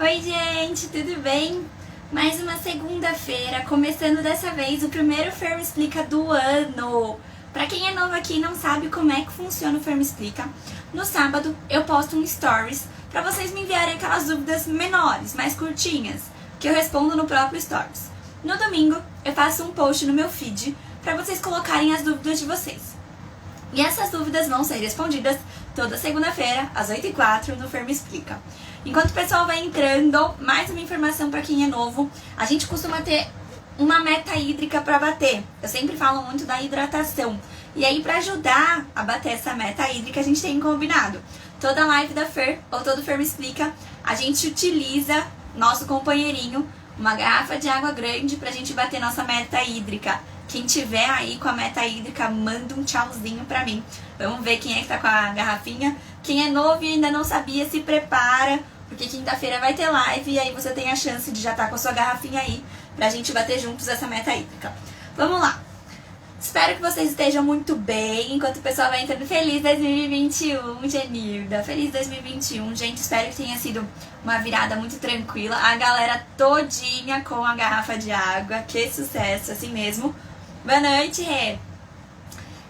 Oi gente, tudo bem? Mais uma segunda-feira, começando dessa vez o primeiro Fer-me Explica do ano. Pra quem é novo aqui e não sabe como é que funciona o Fer-me Explica, no sábado eu posto um stories pra vocês me enviarem aquelas dúvidas menores, mais curtinhas, que eu respondo no próprio stories. No domingo eu faço um post no meu feed pra vocês colocarem as dúvidas de vocês. E essas dúvidas vão ser respondidas toda segunda-feira, às 8h04, no Fer-me Explica. Enquanto o pessoal vai entrando, mais uma informação para quem é novo, a gente costuma ter uma meta hídrica para bater. Eu sempre falo muito da hidratação. E aí, para ajudar a bater essa meta hídrica, a gente tem combinado. Toda live da Fer, ou todo Fer-me Explica, a gente utiliza nosso companheirinho, uma garrafa de água grande pra gente bater nossa meta hídrica. Quem tiver aí com a meta hídrica, manda um tchauzinho pra mim. Vamos ver quem é que tá com a garrafinha. Quem é novo e ainda não sabia, se prepara, porque quinta-feira vai ter live e aí você tem a chance de já estar com a sua garrafinha aí pra gente bater juntos essa meta hídrica. Vamos lá. Espero que vocês estejam muito bem, enquanto o pessoal vai entrando. Feliz 2021, Genilda. Feliz 2021, gente. Espero que tenha sido uma virada muito tranquila. A galera todinha com a garrafa de água. Que sucesso, assim mesmo. Boa noite, Rê.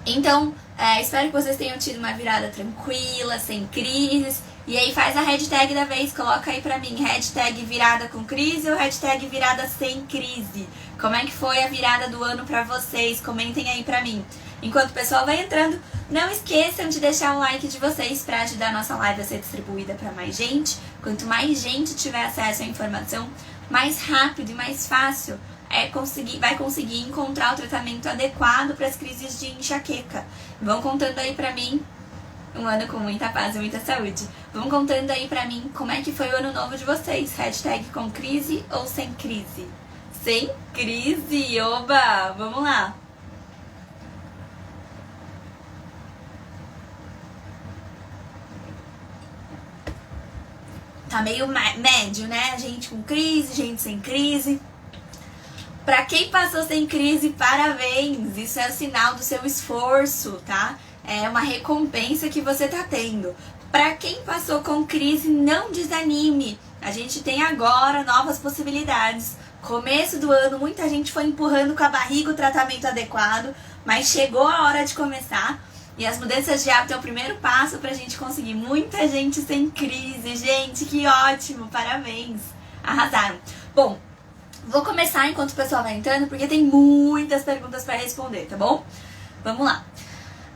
Então, espero que vocês tenham tido uma virada tranquila, sem crises. E aí faz a hashtag da vez, coloca aí pra mim, hashtag virada com crise ou hashtag virada sem crise. Como é que foi a virada do ano pra vocês? Comentem aí pra mim. Enquanto o pessoal vai entrando, não esqueçam de deixar o like de vocês pra ajudar a nossa live a ser distribuída pra mais gente. Quanto mais gente tiver acesso à informação, mais rápido e mais fácil vai conseguir encontrar o tratamento adequado para as crises de enxaqueca. Vão contando aí pra mim, um ano com muita paz e muita saúde. Vão contando aí pra mim como é que foi o ano novo de vocês. Hashtag com crise ou sem crise? Sem crise, oba! Vamos lá! Tá meio médio, né? Gente com crise, gente sem crise. Pra quem passou sem crise, parabéns! Isso é o sinal do seu esforço, tá? É uma recompensa que você tá tendo. Pra quem passou com crise, não desanime. A gente tem agora novas possibilidades. Começo do ano, muita gente foi empurrando com a barriga o tratamento adequado, mas chegou a hora de começar. E as mudanças de hábito é o primeiro passo pra gente conseguir. Muita gente sem crise, gente, que ótimo! Parabéns! Arrasaram! Bom, vou começar enquanto o pessoal vai entrando, porque tem muitas perguntas pra responder, tá bom? Vamos lá!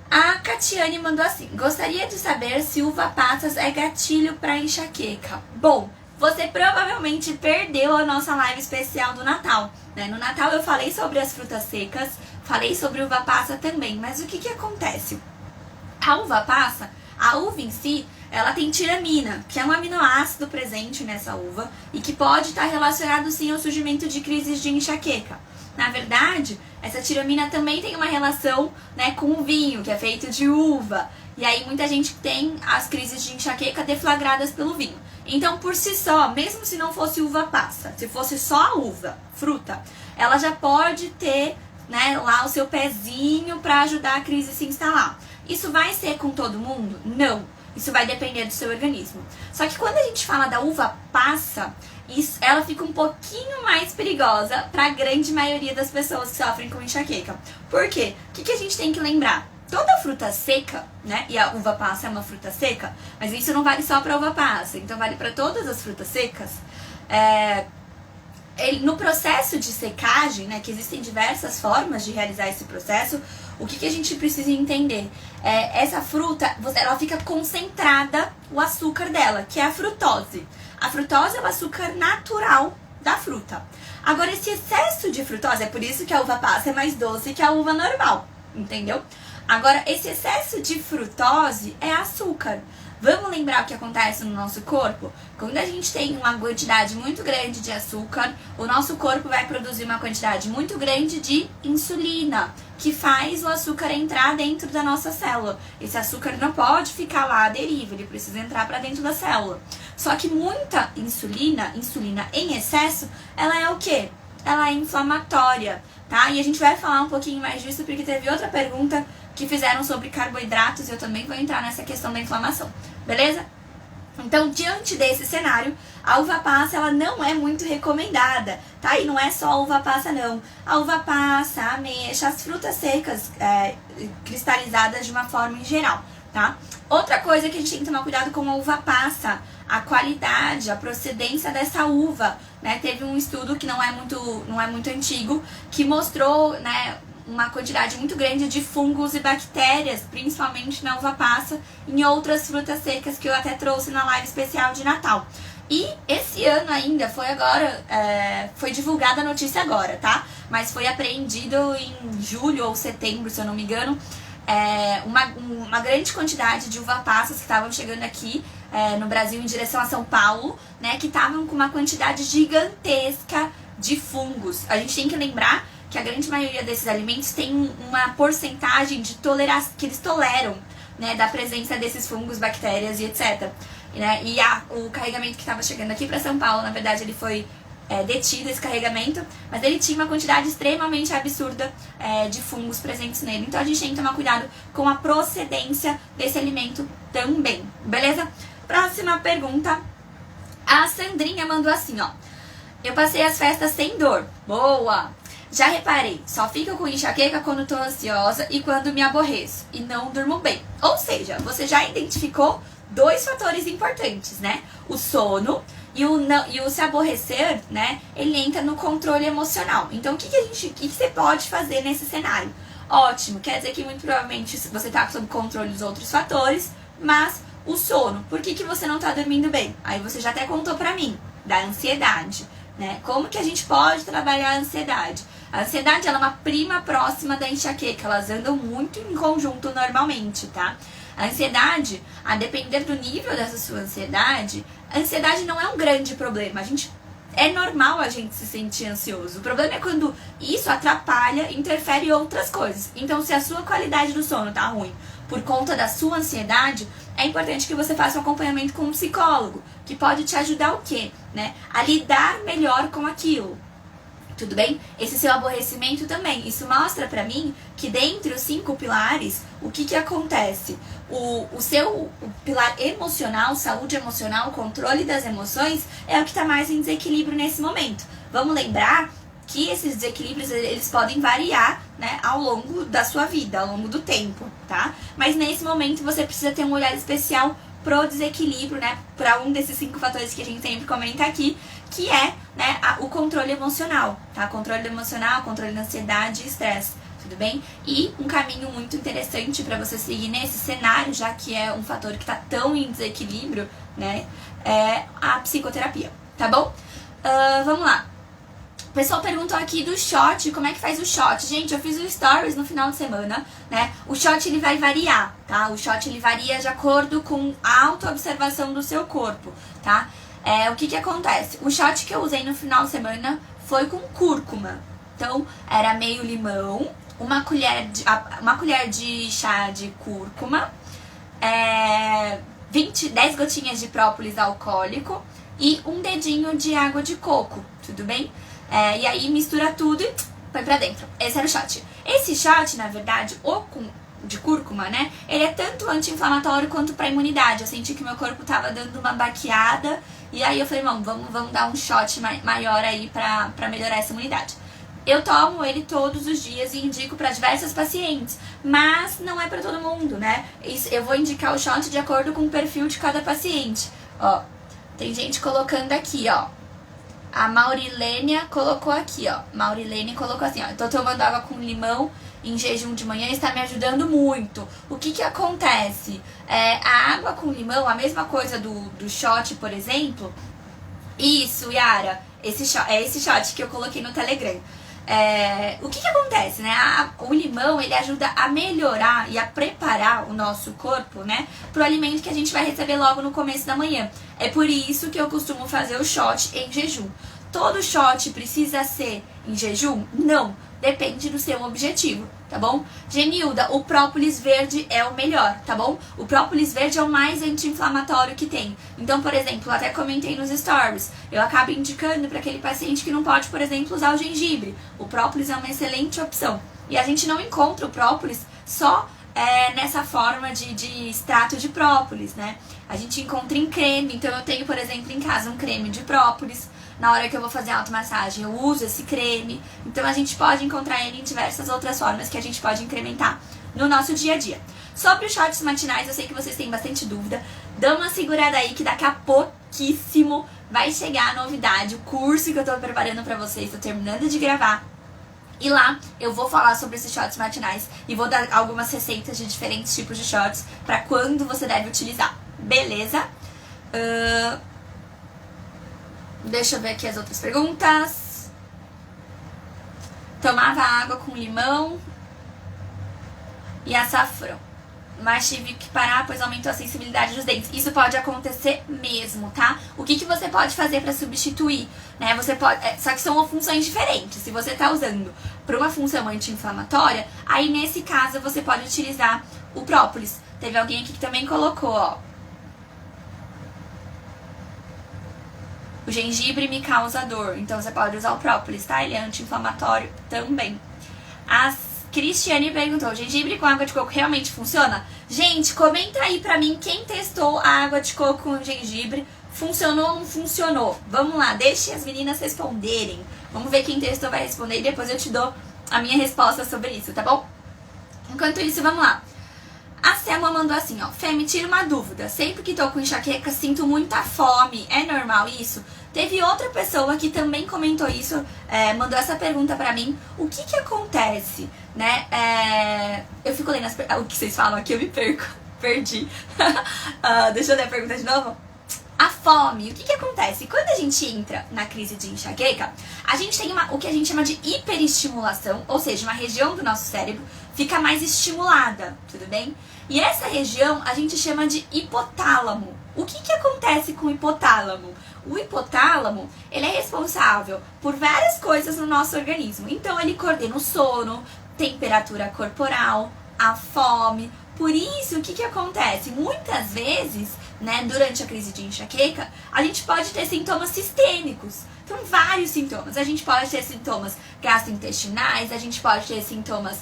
A Catiane mandou assim: gostaria de saber se uva passas é gatilho para enxaqueca. Bom, você provavelmente perdeu a nossa live especial do Natal, né? No Natal eu falei sobre as frutas secas, falei sobre uva passa também, mas o que acontece? A uva passa, a uva em si, ela tem tiramina, que é um aminoácido presente nessa uva e que pode estar relacionado sim ao surgimento de crises de enxaqueca. Na verdade, essa tiramina também tem uma relação, né, com o vinho, que é feito de uva. E aí muita gente tem as crises de enxaqueca deflagradas pelo vinho. Então, por si só, mesmo se não fosse uva passa, se fosse só a uva, fruta, ela já pode ter, né, lá o seu pezinho para ajudar a crise a se instalar. Isso vai ser com todo mundo? Não. Isso vai depender do seu organismo. Só que quando a gente fala da uva passa, ela fica um pouquinho mais perigosa para a grande maioria das pessoas que sofrem com enxaqueca. Por quê? O que a gente tem que lembrar? Toda fruta seca, né? E a uva passa é uma fruta seca, mas isso não vale só para uva passa, então vale para todas as frutas secas. No processo de secagem, né, que existem diversas formas de realizar esse processo, o que a gente precisa entender? Essa fruta, ela fica concentrada, o açúcar dela, que é a frutose. A frutose é o açúcar natural da fruta. Agora, esse excesso de frutose, é por isso que a uva passa é mais doce que a uva normal, entendeu? Agora, esse excesso de frutose é açúcar. Vamos lembrar o que acontece no nosso corpo? Quando a gente tem uma quantidade muito grande de açúcar, o nosso corpo vai produzir uma quantidade muito grande de insulina, que faz o açúcar entrar dentro da nossa célula. Esse açúcar não pode ficar lá à deriva, ele precisa entrar para dentro da célula. Só que muita insulina em excesso, ela é o quê? Ela é inflamatória, tá? E a gente vai falar um pouquinho mais disso porque teve outra pergunta que fizeram sobre carboidratos e eu também vou entrar nessa questão da inflamação, beleza? Então, diante desse cenário, A uva passa, ela não é muito recomendada, tá? E não é só a uva passa, não. A uva passa, a ameixa, as frutas secas cristalizadas de uma forma em geral, tá? Outra coisa que a gente tem que tomar cuidado com a uva passa, a qualidade, a procedência dessa uva, né? Teve um estudo que não é muito antigo, que mostrou, né, uma quantidade muito grande de fungos e bactérias, principalmente na uva passa e em outras frutas secas que eu até trouxe na live especial de Natal. E esse ano ainda, foi divulgada a notícia agora, tá? Mas foi apreendido em julho ou setembro, se eu não me engano, uma grande quantidade de uva passas que estavam chegando aqui no Brasil em direção a São Paulo, né? Que estavam com uma quantidade gigantesca de fungos. A gente tem que lembrar que a grande maioria desses alimentos tem uma porcentagem de tolerância que eles toleram, né, da presença desses fungos, bactérias e etc. Né? E o carregamento que estava chegando aqui para São Paulo, na verdade, ele foi detido, esse carregamento, mas ele tinha uma quantidade extremamente absurda de fungos presentes nele. Então a gente tem que tomar cuidado com a procedência desse alimento também, beleza? Próxima pergunta. A Sandrinha mandou assim, ó. Eu passei as festas sem dor. Boa! Já reparei, só fico com enxaqueca quando tô ansiosa e quando me aborreço e não durmo bem. Ou seja, você já identificou dois fatores importantes, né? O sono e o se aborrecer, né? Ele entra no controle emocional. Então, o que você pode fazer nesse cenário? Ótimo, quer dizer que muito provavelmente você tá sob controle dos outros fatores, mas o sono, por que você não tá dormindo bem? Aí você já até contou pra mim, da ansiedade, né? Como que a gente pode trabalhar a ansiedade? A ansiedade, ela é uma prima próxima da enxaqueca, elas andam muito em conjunto normalmente, tá? A ansiedade, a depender do nível dessa sua ansiedade, a ansiedade não é um grande problema. É normal a gente se sentir ansioso. O problema é quando isso atrapalha, interfere em outras coisas. Então, se a sua qualidade do sono tá ruim por conta da sua ansiedade, é importante que você faça um acompanhamento com um psicólogo, que pode te ajudar o quê? Né? A lidar melhor com aquilo. Tudo bem? Esse seu aborrecimento também. Isso mostra pra mim que dentre os 5 pilares, o que acontece? O seu pilar emocional, saúde emocional, controle das emoções, é o que tá mais em desequilíbrio nesse momento. Vamos lembrar que esses desequilíbrios, eles podem variar, né, ao longo da sua vida, ao longo do tempo, tá? Mas nesse momento você precisa ter um olhar especial pro desequilíbrio, né, para um desses 5 fatores que a gente sempre comenta aqui, que é, né, o controle emocional, tá? Controle emocional, controle da ansiedade e estresse, tudo bem? E um caminho muito interessante para você seguir nesse cenário, já que é um fator que tá tão em desequilíbrio, né, é a psicoterapia, tá bom? Vamos lá. O pessoal perguntou aqui do shot, como é que faz o shot? Gente, eu fiz o stories no final de semana, né? O shot, ele vai variar, tá? O shot, ele varia de acordo com a autoobservação do seu corpo, tá? O que acontece? O shot que eu usei no final de semana foi com cúrcuma. Então, era meio limão, uma colher de chá de cúrcuma, 10 gotinhas de própolis alcoólico e um dedinho de água de coco, tudo bem? E aí mistura tudo e põe pra dentro. Esse era o shot. Esse shot, na verdade, de cúrcuma, né? Ele é tanto anti-inflamatório quanto pra imunidade. Eu senti que meu corpo tava dando uma baqueada. E aí eu falei, vamos dar um shot maior aí pra melhorar essa imunidade. Eu tomo ele todos os dias e indico pra diversas pacientes. Mas não é pra todo mundo, né? Eu vou indicar o shot de acordo com o perfil de cada paciente. Ó, tem gente colocando aqui, ó. A Maurilênia colocou aqui, ó. Maurilênia colocou assim, ó. Eu tô tomando água com limão em jejum de manhã e está me ajudando muito. O que acontece? A água com limão, a mesma coisa do shot, por exemplo. Isso, Yara. Esse shot que eu coloquei no Telegram. O que acontece, né? O limão, ele ajuda a melhorar e a preparar o nosso corpo, né, pro alimento que a gente vai receber logo no começo da manhã. É por isso que eu costumo fazer o shot em jejum. Todo shot precisa ser em jejum? Não. Depende do seu objetivo, tá bom? Genilda, o própolis verde é o melhor, tá bom? O própolis verde é o mais anti-inflamatório que tem. Então, por exemplo, eu até comentei nos stories, eu acabo indicando para aquele paciente que não pode, por exemplo, usar o gengibre. O própolis é uma excelente opção. E a gente não encontra o própolis só nessa forma de extrato de própolis, né? A gente encontra em creme, então eu tenho, por exemplo, em casa um creme de própolis. Na hora que eu vou fazer a automassagem, eu uso esse creme. Então a gente pode encontrar ele em diversas outras formas que a gente pode incrementar no nosso dia a dia. Sobre os shorts matinais, eu sei que vocês têm bastante dúvida. Dá uma segurada aí que daqui a pouquíssimo vai chegar a novidade, o curso que eu tô preparando pra vocês, tô terminando de gravar. E lá eu vou falar sobre esses shorts matinais e vou dar algumas receitas de diferentes tipos de shorts pra quando você deve utilizar. Beleza? Deixa eu ver aqui as outras perguntas. Tomava água com limão e açafrão, mas tive que parar, pois aumentou a sensibilidade dos dentes. Isso pode acontecer mesmo, tá? O que você pode fazer pra substituir, né? Você pode, só que são funções diferentes. Se você tá usando para uma função anti-inflamatória, aí nesse caso você pode utilizar o própolis. Teve alguém aqui que também colocou, ó. O gengibre me causa dor, então você pode usar o própolis, tá? Ele é anti-inflamatório também. A Cristiane perguntou, gengibre com água de coco realmente funciona? Gente, comenta aí pra mim quem testou a água de coco com gengibre. Funcionou ou não funcionou? Vamos lá, deixe as meninas responderem. Vamos ver quem testou vai responder e depois eu te dou a minha resposta sobre isso, tá bom? Enquanto isso, vamos lá. A Selma mandou assim, ó. Fê, me tira uma dúvida. Sempre que tô com enxaqueca, sinto muita fome. É normal isso? Teve outra pessoa que também comentou isso, mandou essa pergunta pra mim. O que que acontece, né? Eu fico lendo o que vocês falam aqui, eu me perco. Perdi. Deixa eu ler a pergunta de novo. A fome, o que que acontece? Quando a gente entra na crise de enxaqueca, a gente tem o que a gente chama de hiperestimulação, ou seja, uma região do nosso cérebro fica mais estimulada, tudo bem? E essa região a gente chama de hipotálamo. O que que acontece com o hipotálamo? O hipotálamo, ele é responsável por várias coisas no nosso organismo. Então, ele coordena o sono, temperatura corporal, a fome. Por isso, o que que acontece? Muitas vezes, né, durante a crise de enxaqueca, a gente pode ter sintomas sistêmicos. Então, vários sintomas. A gente pode ter sintomas gastrointestinais, a gente pode ter sintomas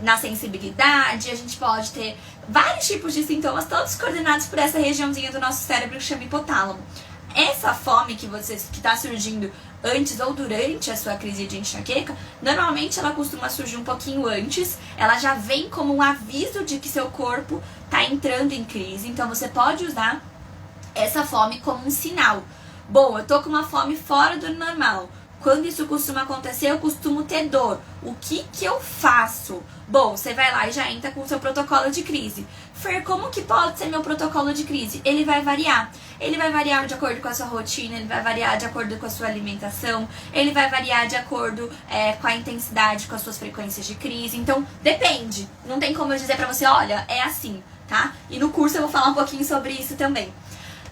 na sensibilidade, a gente pode ter vários tipos de sintomas, todos coordenados por essa regiãozinha do nosso cérebro que chama hipotálamo. Essa fome que está surgindo antes ou durante a sua crise de enxaqueca, normalmente ela costuma surgir um pouquinho antes, ela já vem como um aviso de que seu corpo está entrando em crise, então você pode usar essa fome como um sinal. Bom, eu tô com uma fome fora do normal. Quando isso costuma acontecer, eu costumo ter dor. O que que eu faço? Bom, você vai lá e já entra com o seu protocolo de crise. Fer, como que pode ser meu protocolo de crise? Ele vai variar. Ele vai variar de acordo com a sua rotina, ele vai variar de acordo com a sua alimentação, ele vai variar de acordo com a intensidade, com as suas frequências de crise. Então, depende. Não tem como eu dizer pra você, olha, é assim, tá? E no curso eu vou falar um pouquinho sobre isso também.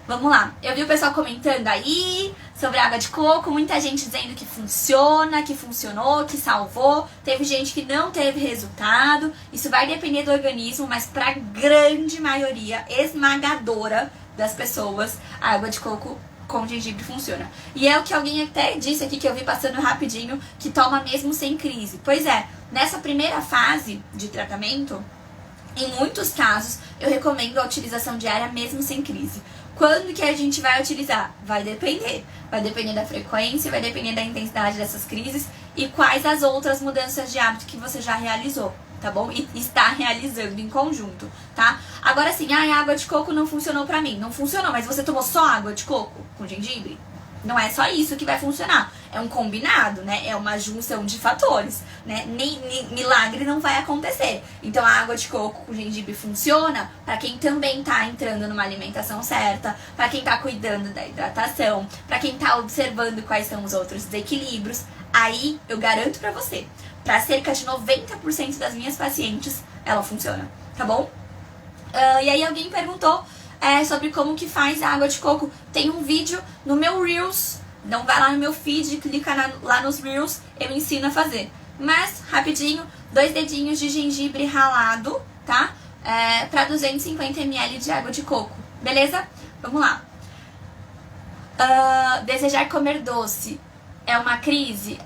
Vamos lá, eu vi o pessoal comentando aí sobre a água de coco, muita gente dizendo que funciona, que funcionou, que salvou. Teve gente que não teve resultado. Isso vai depender do organismo, mas pra grande maioria esmagadora das pessoas, a água de coco com gengibre funciona. E é o que alguém até disse aqui, que eu vi passando rapidinho, que toma mesmo sem crise. Pois é, nessa primeira fase de tratamento, em muitos casos, eu recomendo a utilização diária mesmo sem crise. Quando que a gente vai utilizar? Vai depender. Vai depender da frequência, vai depender da intensidade dessas crises e quais as outras mudanças de hábito que você já realizou, tá bom? E está realizando em conjunto, tá? Agora sim, a água de coco não funcionou pra mim. Não funcionou, mas você tomou só água de coco com gengibre? Não é só isso que vai funcionar. É um combinado, né? É uma junção de fatores, né? Nem milagre não vai acontecer. Então a água de coco com gengibre funciona para quem também tá entrando numa alimentação certa, para quem tá cuidando da hidratação, para quem tá observando quais são os outros desequilíbrios. Aí eu garanto pra você, para cerca de 90% das minhas pacientes, ela funciona, tá bom? E aí alguém perguntou sobre como que faz a água de coco. Tem um vídeo no meu Reels, então vai lá no meu feed, clica lá nos Reels, eu ensino a fazer. Mas, rapidinho, 2 dedinhos de gengibre ralado, tá? Para 250 ml de água de coco, beleza? Vamos lá. Desejar comer doce é uma crise?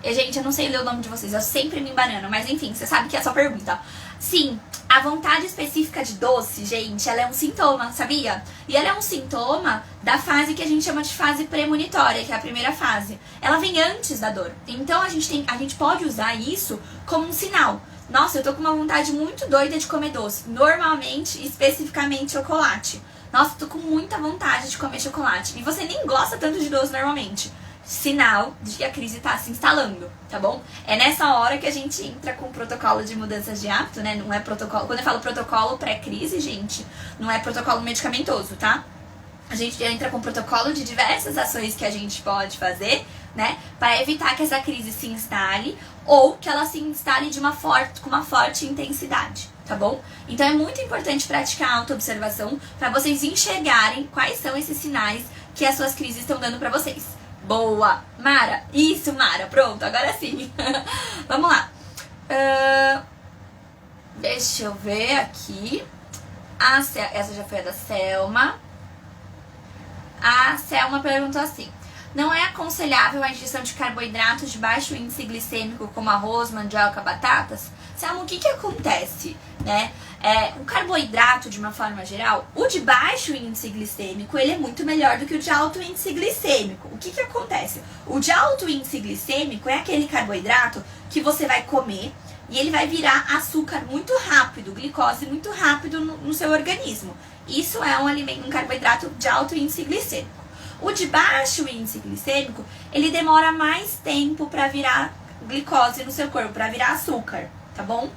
Gente, eu não sei ler o nome de vocês, eu sempre me embanano, mas enfim, você sabe que é a sua pergunta. Sim, A vontade específica de doce, gente, ela é um sintoma, sabia? E ela é um sintoma da fase que a gente chama de fase premonitória, que é a primeira fase. Ela vem antes da dor. Então a gente pode usar isso como um sinal. Nossa, eu tô com uma vontade muito doida de comer doce. Normalmente, especificamente chocolate. Nossa, tô com muita vontade de comer chocolate. E você nem gosta tanto de doce normalmente. Sinal de que a crise tá se instalando, tá bom? É nessa hora que a gente entra com o protocolo de mudanças de hábito, né? Não é protocolo. Quando eu falo protocolo pré-crise, gente, não é protocolo medicamentoso, tá? A gente entra com protocolo de diversas ações que a gente pode fazer, né? Para evitar que essa crise se instale ou que ela se instale com uma forte intensidade, tá bom? Então é muito importante praticar a autoobservação para vocês enxergarem quais são esses sinais que as suas crises estão dando para vocês. Boa! Mara! Isso, Mara! Pronto, agora sim. Vamos lá. Deixa eu ver aqui. Essa já foi a da Selma. A Selma perguntou assim: não é aconselhável a ingestão de carboidratos de baixo índice glicêmico como arroz, mandioca, batatas? Selma, o que acontece, né? O carboidrato, de uma forma geral, o de baixo índice glicêmico, ele é muito melhor do que o de alto índice glicêmico. O que acontece? O de alto índice glicêmico é aquele carboidrato que você vai comer e ele vai virar açúcar muito rápido, glicose muito rápido no seu organismo. Isso é um carboidrato de alto índice glicêmico. O de baixo índice glicêmico, ele demora mais tempo para virar glicose no seu corpo, para virar açúcar, tá bom?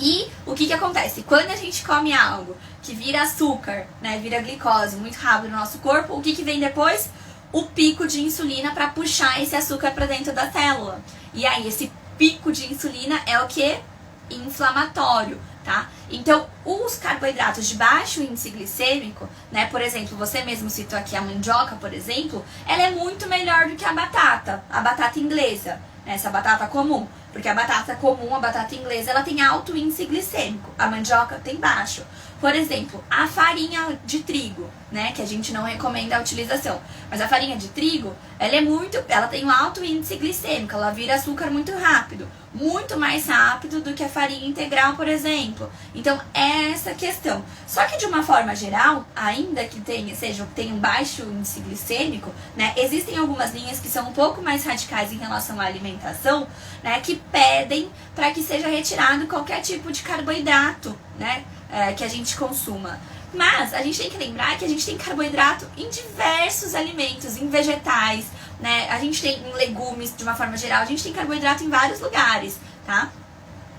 E o que acontece? Quando a gente come algo que vira açúcar, né, vira glicose muito rápido no nosso corpo, o que vem depois? O pico de insulina para puxar esse açúcar para dentro da célula. E aí, esse pico de insulina é o que? Inflamatório, tá? Então, os carboidratos de baixo índice glicêmico, né, por exemplo, você mesmo citou aqui a mandioca, por exemplo, ela é muito melhor do que a batata inglesa, né, essa batata comum. Porque a batata comum, a batata inglesa, ela tem alto índice glicêmico, a mandioca tem baixo. Por exemplo, a farinha de trigo, né, que a gente não recomenda a utilização. Mas a farinha de trigo, ela tem um alto índice glicêmico, ela vira açúcar muito mais rápido do que a farinha integral, por exemplo. Então, é essa questão. Só que de uma forma geral, ainda que tenha um baixo índice glicêmico, né, existem algumas linhas que são um pouco mais radicais em relação à alimentação, né, que pedem para que seja retirado qualquer tipo de carboidrato, né, que a gente consuma. Mas a gente tem que lembrar que a gente tem carboidrato em diversos alimentos, em vegetais, né? A gente tem em legumes, de uma forma geral, a gente tem carboidrato em vários lugares, tá?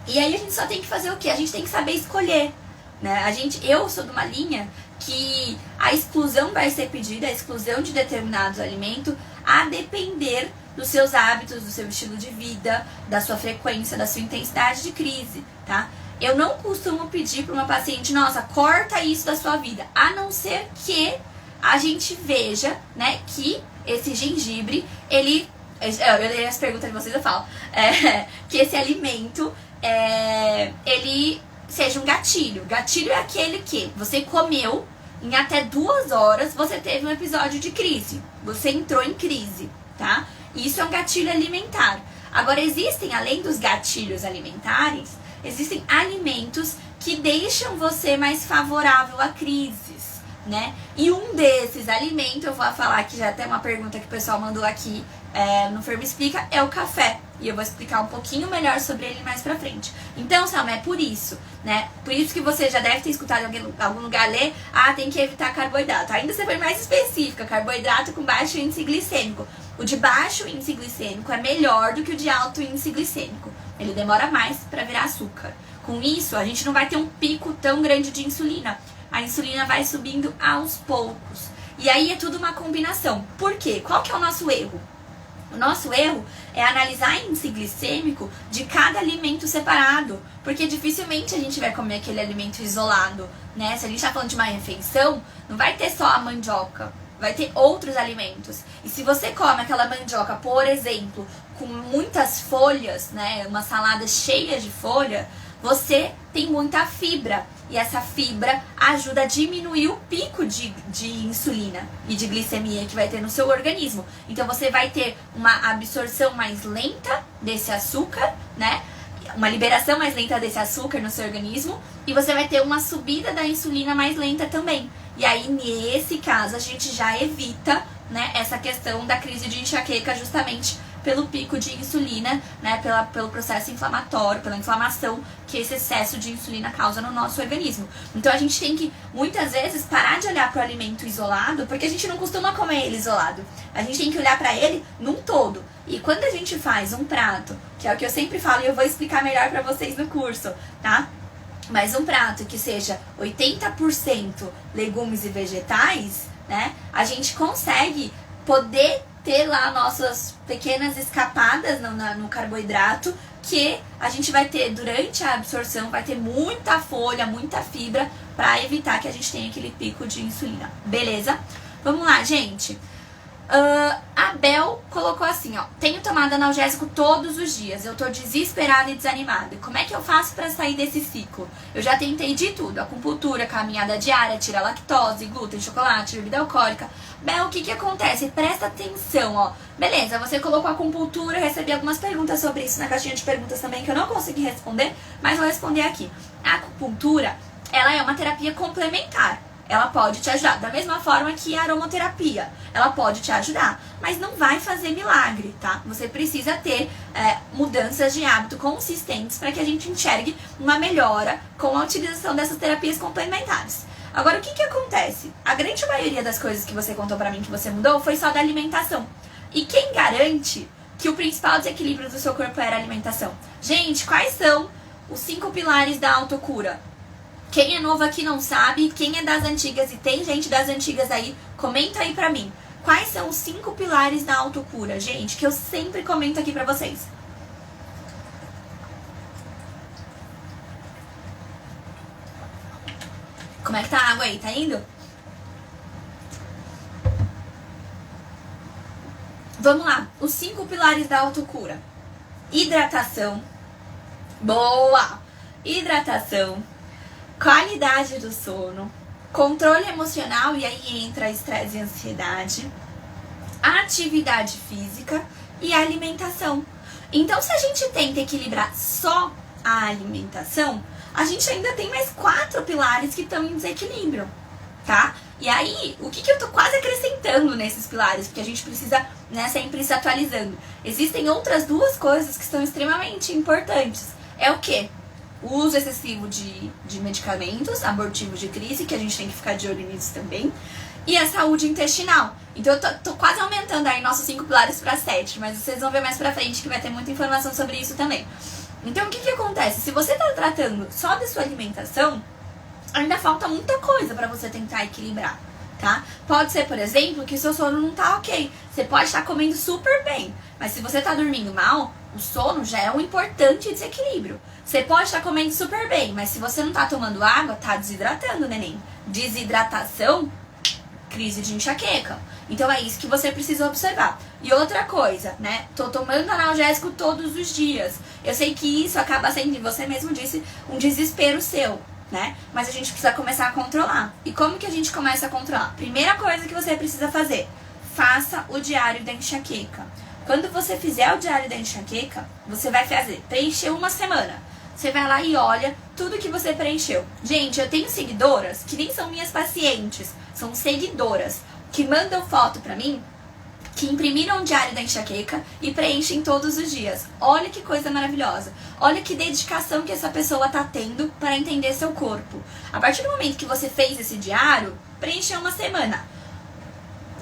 E aí a gente só tem que fazer o quê? A gente tem que saber escolher, né? Eu sou de uma linha que a exclusão vai ser pedida, a exclusão de determinados alimentos, a depender dos seus hábitos, do seu estilo de vida, da sua frequência, da sua intensidade de crise, tá? Eu não costumo pedir para uma paciente, nossa, corta isso da sua vida, a não ser que a gente veja, né, que esse gengibre, eu leio as perguntas de vocês, eu falo, que esse alimento, ele seja um gatilho. Gatilho é aquele que você comeu, em até 2 horas você teve um episódio de crise, você entrou em crise, tá? Isso é um gatilho alimentar. Agora, existem, além dos gatilhos alimentares, existem alimentos que deixam você mais favorável a crises, né? E um desses alimentos, eu vou falar que já tem uma pergunta que o pessoal mandou aqui no Fermi Explica, é o café. E eu vou explicar um pouquinho melhor sobre ele mais pra frente. Então, Selma, é por isso, né? Por isso que você já deve ter escutado em algum lugar ler, tem que evitar carboidrato. Ainda você foi mais específica, carboidrato com baixo índice glicêmico. O de baixo índice glicêmico é melhor do que o de alto índice glicêmico. Ele demora mais para virar açúcar. Com isso, a gente não vai ter um pico tão grande de insulina. A insulina vai subindo aos poucos. E aí é tudo uma combinação. Por quê? Qual que é o nosso erro? O nosso erro é analisar índice glicêmico de cada alimento separado. Porque dificilmente a gente vai comer aquele alimento isolado, né? Se a gente tá falando de uma refeição, não vai ter só a mandioca. Vai ter outros alimentos. E se você come aquela mandioca, por exemplo, com muitas folhas, né, uma salada cheia de folha, você tem muita fibra. E essa fibra ajuda a diminuir o pico de insulina e de glicemia que vai ter no seu organismo. Então você vai ter uma absorção mais lenta desse açúcar, né? uma liberação mais lenta desse açúcar no seu organismo e você vai ter uma subida da insulina mais lenta também. E aí, nesse caso, a gente já evita, né, essa questão da crise de enxaqueca justamente pelo pico de insulina, né, pelo processo inflamatório, pela inflamação que esse excesso de insulina causa no nosso organismo. Então a gente tem que, muitas vezes, parar de olhar para o alimento isolado, porque a gente não costuma comer ele isolado. A gente tem que olhar para ele num todo. E quando a gente faz um prato, que é o que eu sempre falo e eu vou explicar melhor para vocês no curso, tá? Mas um prato que seja 80% legumes e vegetais, né, a gente consegue poder ter lá nossas pequenas escapadas no carboidrato, que a gente vai ter durante a absorção, vai ter muita folha, muita fibra, para evitar que a gente tenha aquele pico de insulina. Beleza? Vamos lá, gente. A Bel colocou assim, ó: tenho tomado analgésico todos os dias, eu tô desesperada e desanimada. Como é que eu faço pra sair desse ciclo? Eu já tentei de tudo: acupuntura, caminhada diária, tira lactose, glúten, chocolate, bebida alcoólica. Bel, o que que acontece? Presta atenção, ó. Beleza, você colocou acupuntura, recebi algumas perguntas sobre isso na caixinha de perguntas também que eu não consegui responder, mas vou responder aqui. A acupuntura, ela é uma terapia complementar. Ela pode te ajudar, da mesma forma que a aromaterapia. Ela pode te ajudar, mas não vai fazer milagre, tá? Você precisa ter mudanças de hábito consistentes para que a gente enxergue uma melhora com a utilização dessas terapias complementares. Agora, o que que acontece? A grande maioria das coisas que você contou pra mim que você mudou foi só da alimentação. E quem garante que o principal desequilíbrio do seu corpo era a alimentação? Gente, quais são os 5 pilares da autocura? Quem é novo aqui não sabe, quem é das antigas e tem gente das antigas aí, comenta aí pra mim. Quais são os 5 pilares da autocura, gente, que eu sempre comento aqui pra vocês? Como é que tá a água aí? Tá indo? Vamos lá, os 5 pilares da autocura. Hidratação. Boa! Hidratação. Qualidade do sono, controle emocional, e aí entra estresse e ansiedade, atividade física e alimentação. Então, se a gente tenta equilibrar só a alimentação, a gente ainda tem mais 4 pilares que estão em desequilíbrio, tá? E aí, o que eu tô quase acrescentando nesses pilares, porque a gente precisa, né, sempre se atualizando. Existem outras 2 coisas que são extremamente importantes. É o quê? O uso excessivo de medicamentos abortivos de crise, que a gente tem que ficar de olho nisso também, e a saúde intestinal. Então eu tô quase aumentando aí nossos 5 pilares para 7, mas vocês vão ver mais pra frente que vai ter muita informação sobre isso também. Então o que que acontece? Se você tá tratando só da sua alimentação, ainda falta muita coisa para você tentar equilibrar, tá? Pode ser, por exemplo, que o seu sono não tá ok. Você pode estar comendo super bem, mas se você tá dormindo mal, o sono já é um importante desequilíbrio. Você pode estar comendo super bem, mas se você não tá tomando água, tá desidratando, neném. Desidratação, crise de enxaqueca. Então é isso que você precisa observar. E outra coisa, né? Tô tomando analgésico todos os dias. Eu sei que isso acaba sendo, e você mesmo disse, um desespero seu, né? Mas a gente precisa começar a controlar. E como que a gente começa a controlar? Primeira coisa que você precisa fazer: faça o diário da enxaqueca. Quando você fizer o diário da enxaqueca, você vai preencher uma semana. Você vai lá e olha tudo que você preencheu. Gente, eu tenho seguidoras que nem são minhas pacientes, são seguidoras que mandam foto pra mim, que imprimiram o diário da enxaqueca e preenchem todos os dias. Olha que coisa maravilhosa. Olha que dedicação que essa pessoa tá tendo para entender seu corpo. A partir do momento que você fez esse diário, preencheu uma semana.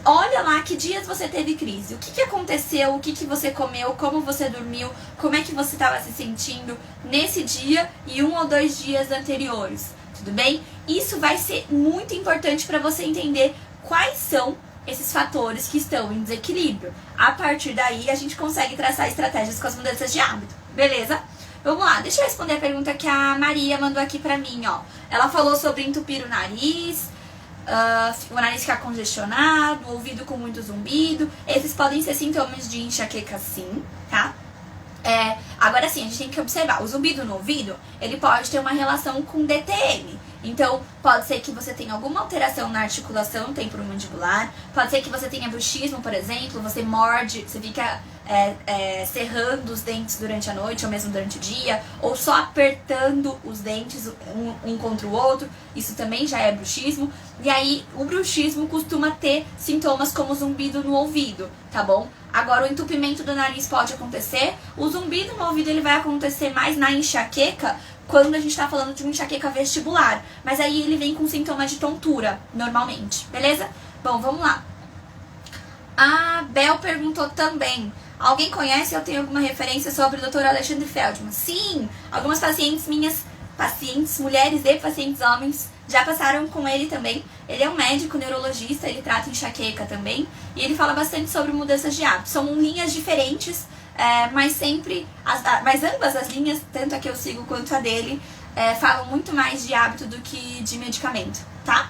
Olha lá que dias você teve crise, o que que aconteceu, o que que você comeu, como você dormiu, como é que você estava se sentindo nesse dia e 1 ou 2 dias anteriores, tudo bem? Isso vai ser muito importante para você entender quais são esses fatores que estão em desequilíbrio. A partir daí, a gente consegue traçar estratégias com as mudanças de hábito, beleza? Vamos lá, deixa eu responder a pergunta que a Maria mandou aqui pra mim, ó. Ela falou sobre entupir o nariz, o nariz ficar congestionado, o ouvido com muito zumbido. Esses podem ser sintomas de enxaqueca, sim, tá? Agora sim, a gente tem que observar. O zumbido no ouvido, ele pode ter uma relação com DTM. Então, pode ser que você tenha alguma alteração na articulação temporomandibular. Pode ser que você tenha bruxismo, por exemplo. Você morde, você fica cerrando os dentes durante a noite ou mesmo durante o dia, ou só apertando os dentes um contra o outro, isso também já é bruxismo. E aí o bruxismo costuma ter sintomas como zumbido no ouvido, tá bom? Agora o entupimento do nariz pode acontecer, o zumbido no ouvido ele vai acontecer mais na enxaqueca, quando a gente tá falando de uma enxaqueca vestibular, mas aí ele vem com sintomas de tontura, normalmente, beleza? Bom, vamos lá. A Bel perguntou também, alguém conhece ou tem alguma referência sobre o Dr. Alexandre Feldman? Sim, algumas pacientes minhas, mulheres e pacientes homens, já passaram com ele também. Ele é um médico neurologista, ele trata enxaqueca também, e ele fala bastante sobre mudanças de hábito. São linhas diferentes, mas ambas as linhas, tanto a que eu sigo quanto a dele, falam muito mais de hábito do que de medicamento, tá?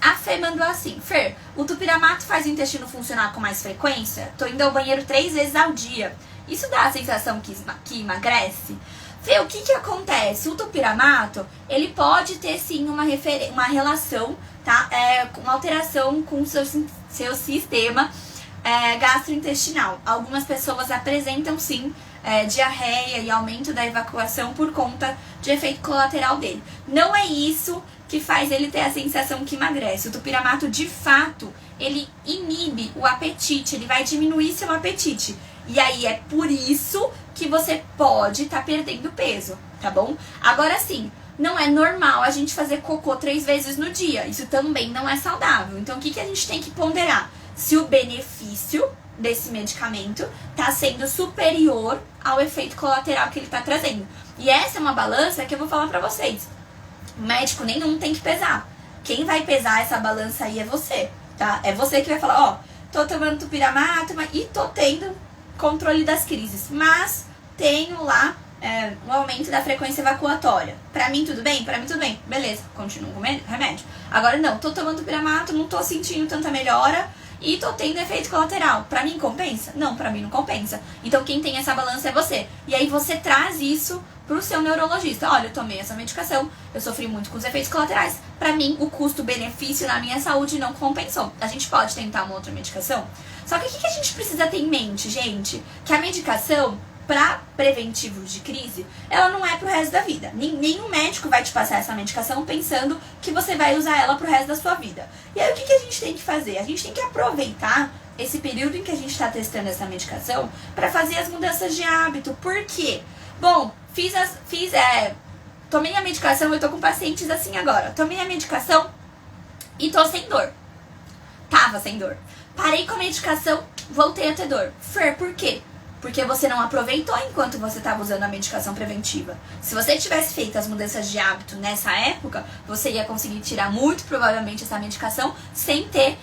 A Fê mandou assim, Fer, o tupiramato faz o intestino funcionar com mais frequência? Tô indo ao banheiro 3 vezes ao dia. Isso dá a sensação que emagrece? Fê, o que acontece? O tupiramato, ele pode ter sim uma relação, tá? Uma alteração com o seu sistema gastrointestinal. Algumas pessoas apresentam sim diarreia e aumento da evacuação por conta de efeito colateral dele. Não é isso que faz ele ter a sensação que emagrece. O tupiramato, de fato, ele inibe o apetite, ele vai diminuir seu apetite. E aí é por isso que você pode estar perdendo peso, tá bom? Agora sim, não é normal a gente fazer cocô 3 vezes no dia. Isso também não é saudável. Então o que a gente tem que ponderar? Se o benefício desse medicamento está sendo superior ao efeito colateral que ele está trazendo. E essa é uma balança que eu vou falar pra vocês. Médico nenhum tem que pesar. Quem vai pesar essa balança aí é você, tá? É você que vai falar, ó, tô tomando tupiramato e tô tendo controle das crises, mas tenho lá um aumento da frequência evacuatória. Pra mim tudo bem? Pra mim tudo bem. Beleza, continuo com remédio. Agora não, tô tomando tupiramato, não tô sentindo tanta melhora e tô tendo efeito colateral. Pra mim compensa? Não, pra mim não compensa. Então quem tem essa balança é você. E aí você traz isso pro seu neurologista. Olha, eu tomei essa medicação, eu sofri muito com os efeitos colaterais. Pra mim, o custo-benefício na minha saúde não compensou. A gente pode tentar uma outra medicação? Só que o que a gente precisa ter em mente, gente? Que a medicação, para preventivos de crise, ela não é pro resto da vida. Nenhum médico vai te passar essa medicação pensando que você vai usar ela pro resto da sua vida. E aí o que a gente tem que fazer? A gente tem que aproveitar esse período em que a gente está testando essa medicação para fazer as mudanças de hábito. Por quê? Bom, tomei a medicação, eu tô com pacientes assim agora. Tomei a medicação e tô sem dor. Tava sem dor. Parei com a medicação, voltei a ter dor. Fer, por quê? Porque você não aproveitou enquanto você estava usando a medicação preventiva. Se você tivesse feito as mudanças de hábito nessa época, você ia conseguir tirar muito provavelmente essa medicação sem ter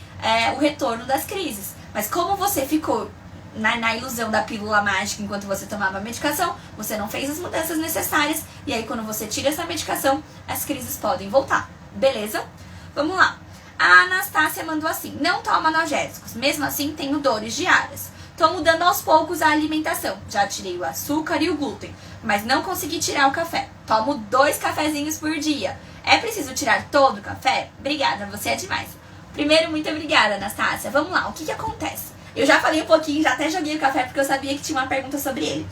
o retorno das crises. Mas como você ficou na ilusão da pílula mágica enquanto você tomava a medicação, você não fez as mudanças necessárias e aí quando você tira essa medicação, as crises podem voltar. Beleza? Vamos lá. A Anastácia mandou assim, não toma analgésicos, mesmo assim tenho dores diárias. Tô mudando aos poucos a alimentação. Já tirei o açúcar e o glúten, mas não consegui tirar o café. Tomo 2 cafezinhos por dia. É preciso tirar todo o café? Obrigada, você é demais. Primeiro, muito obrigada, Anastácia. Vamos lá, o que acontece? Eu já falei um pouquinho, já até joguei o café porque eu sabia que tinha uma pergunta sobre ele.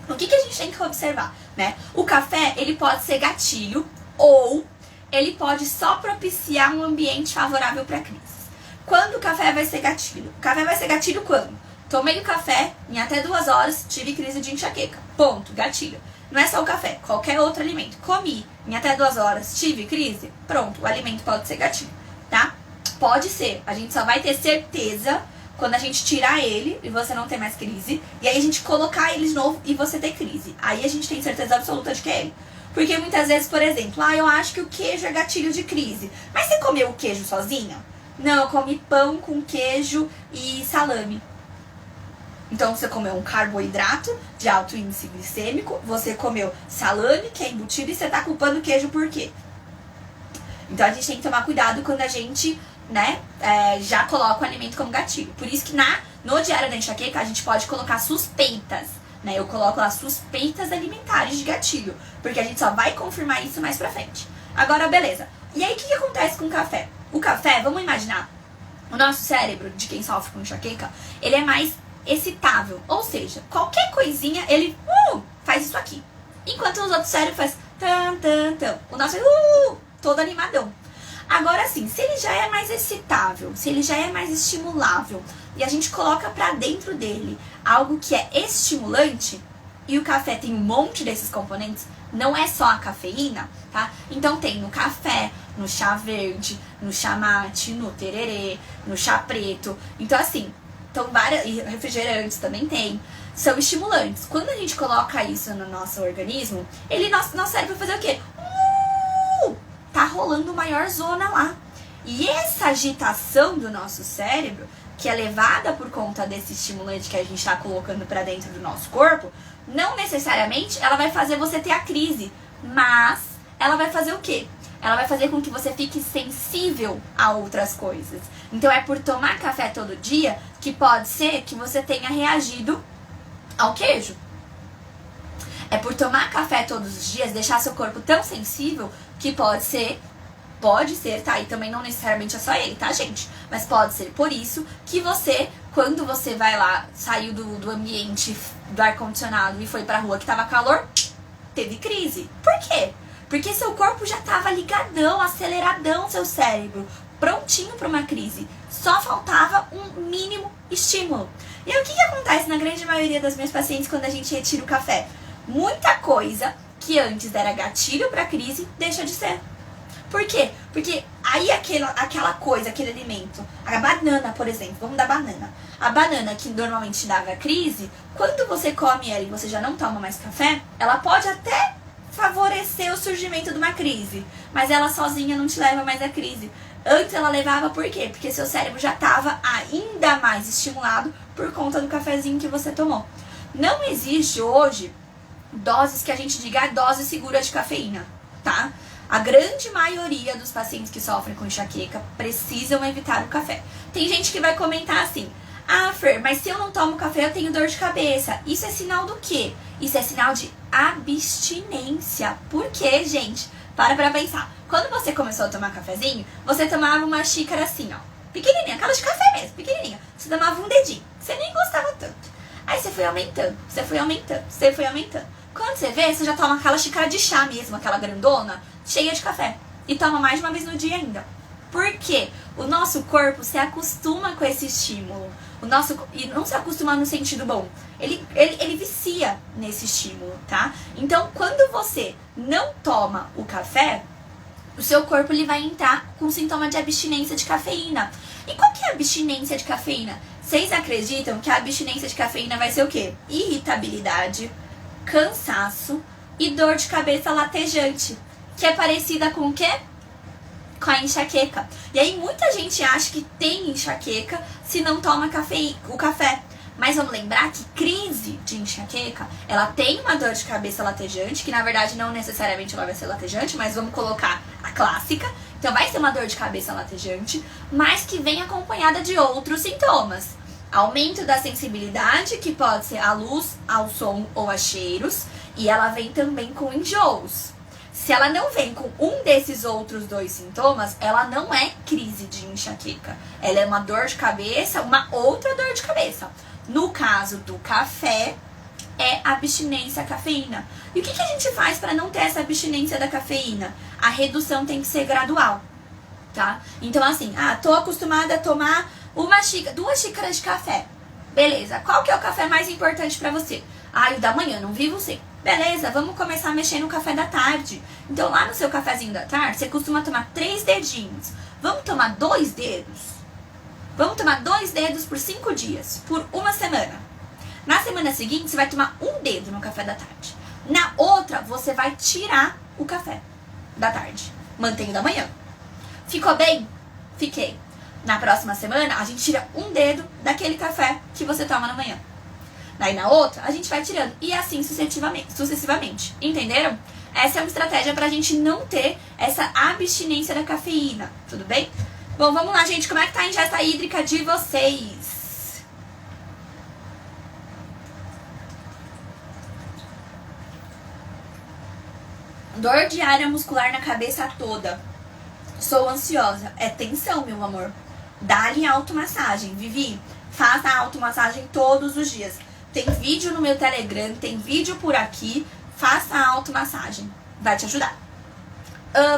O que a gente tem que observar, né? O café, ele pode ser gatilho ou ele pode só propiciar um ambiente favorável para crises. Quando o café vai ser gatilho? O café vai ser gatilho quando? Tomei o café, em até 2 horas, tive crise de enxaqueca. Ponto, gatilho. Não é só o café, qualquer outro alimento. Comi, em até 2 horas, tive crise. Pronto, o alimento pode ser gatilho, tá? Pode ser. A gente só vai ter certeza quando a gente tirar ele e você não ter mais crise. E aí a gente colocar ele de novo e você ter crise. Aí a gente tem certeza absoluta de que é ele. Porque muitas vezes, por exemplo, eu acho que o queijo é gatilho de crise. Mas você comeu o queijo sozinho? Não, eu comi pão com queijo e salame. Então você comeu um carboidrato de alto índice glicêmico, você comeu salame, que é embutido, e você tá culpando o queijo por quê? Então a gente tem que tomar cuidado quando a gente, já coloca o alimento como gatilho. Por isso que no diário da enxaqueca a gente pode colocar suspeitas, né? Eu coloco lá suspeitas alimentares de gatilho, porque a gente só vai confirmar isso mais pra frente. Agora, beleza. E aí o que acontece com o café? O café, vamos imaginar, o nosso cérebro, de quem sofre com enxaqueca, ele é mais excitável. Ou seja, qualquer coisinha, ele faz isso aqui. Enquanto os outros cérebros faz tan, tan, tan. O nosso todo animadão. Agora sim, se ele já é mais excitável, se ele já é mais estimulável, e a gente coloca pra dentro dele algo que é estimulante, e o café tem um monte desses componentes, não é só a cafeína, tá? Então tem no café, no chá verde, no chá mate, no tererê, no chá preto. Então assim, várias, e refrigerantes também tem, são estimulantes. Quando a gente coloca isso no nosso organismo, nosso cérebro vai fazer o quê? Tá rolando maior zona lá. E essa agitação do nosso cérebro, que é levada por conta desse estimulante que a gente tá colocando pra dentro do nosso corpo, não necessariamente ela vai fazer você ter a crise, mas ela vai fazer o quê? Ela vai fazer com que você fique sensível a outras coisas. Então é por tomar café todo dia que pode ser que você tenha reagido ao queijo. É por tomar café todos os dias, deixar seu corpo tão sensível que pode ser, tá? E também não necessariamente é só ele, tá, gente? Mas pode ser por isso que você, quando você vai lá, saiu do ambiente, do ar-condicionado e foi pra rua que tava calor, teve crise. Por quê? Porque seu corpo já tava ligadão, aceleradão, seu cérebro, prontinho pra uma crise. Só faltava um mínimo estímulo. E aí, o que acontece na grande maioria das minhas pacientes quando a gente retira o café? Muita coisa que antes era gatilho pra crise, deixa de ser. Por quê? Porque aí aquela coisa, aquele alimento, a banana, por exemplo, vamos dar banana. A banana que normalmente dava crise, quando você come ela e você já não toma mais café, ela pode até favorecer o surgimento de uma crise, mas ela sozinha não te leva mais à crise. Antes ela levava por quê? Porque seu cérebro já estava ainda mais estimulado por conta do cafezinho que você tomou. Não existe hoje doses que a gente diga dose segura de cafeína, tá? A grande maioria dos pacientes que sofrem com enxaqueca precisam evitar o café. Tem gente que vai comentar assim: ah, Fer, mas se eu não tomo café eu tenho dor de cabeça. Isso é sinal do quê? Isso é sinal de abstinência. Por quê, gente? Para pra pensar. Quando você começou a tomar cafezinho, você tomava uma xícara assim, ó, pequenininha, aquela de café mesmo, pequenininha. Você tomava um dedinho, você nem gostava tanto. Aí você foi aumentando, você foi aumentando, você foi aumentando. Quando você vê, você já toma aquela xícara de chá mesmo, aquela grandona, cheia de café. E toma mais de uma vez no dia ainda. Por quê? O nosso corpo se acostuma com esse estímulo. E não se acostuma no sentido bom. Ele vicia nesse estímulo, tá? Então, quando você não toma o café, o seu corpo ele vai entrar com sintoma de abstinência de cafeína. E qual que é a abstinência de cafeína? Vocês acreditam que a abstinência de cafeína vai ser o quê? Irritabilidade, cansaço e dor de cabeça latejante, que é parecida com o quê? Com a enxaqueca. E aí muita gente acha que tem enxaqueca se não toma o café. Mas vamos lembrar que crise de enxaqueca, ela tem uma dor de cabeça latejante, que na verdade não necessariamente ela vai ser latejante, mas vamos colocar a clássica. Então vai ser uma dor de cabeça latejante, mas que vem acompanhada de outros sintomas. Aumento da sensibilidade, que pode ser à luz, ao som ou a cheiros, e ela vem também com enjoos. Se ela não vem com um desses outros dois sintomas, ela não é crise de enxaqueca. Ela é uma dor de cabeça, uma outra dor de cabeça. No caso do café, é abstinência à cafeína. E o que a gente faz para não ter essa abstinência da cafeína? A redução tem que ser gradual, tá? Então assim, tô acostumada a tomar 2 xícaras de café. Beleza, qual que é o café mais importante para você? O da manhã, não vivo sem. Beleza, vamos começar a mexer no café da tarde. Então lá no seu cafezinho da tarde, você costuma tomar 3 dedinhos. Vamos tomar 2 dedos? Vamos tomar 2 dedos por 5 dias, por uma semana. Na semana seguinte, você vai tomar 1 dedo no café da tarde. Na outra, você vai tirar o café da tarde. Mantém o da manhã. Ficou bem? Fiquei. Na próxima semana, a gente tira 1 dedo daquele café que você toma na manhã. Daí na outra, a gente vai tirando. E assim sucessivamente. Entenderam? Essa é uma estratégia pra gente não ter essa abstinência da cafeína. Tudo bem? Bom, vamos lá, gente. Como é que tá a ingesta hídrica de vocês? Dor de área muscular na cabeça toda. Sou ansiosa. É tensão, meu amor. Dá-lhe automassagem. Vivi, Faça a automassagem todos os dias. Tem vídeo no meu Telegram, tem vídeo por aqui. Faça a automassagem. Vai te ajudar.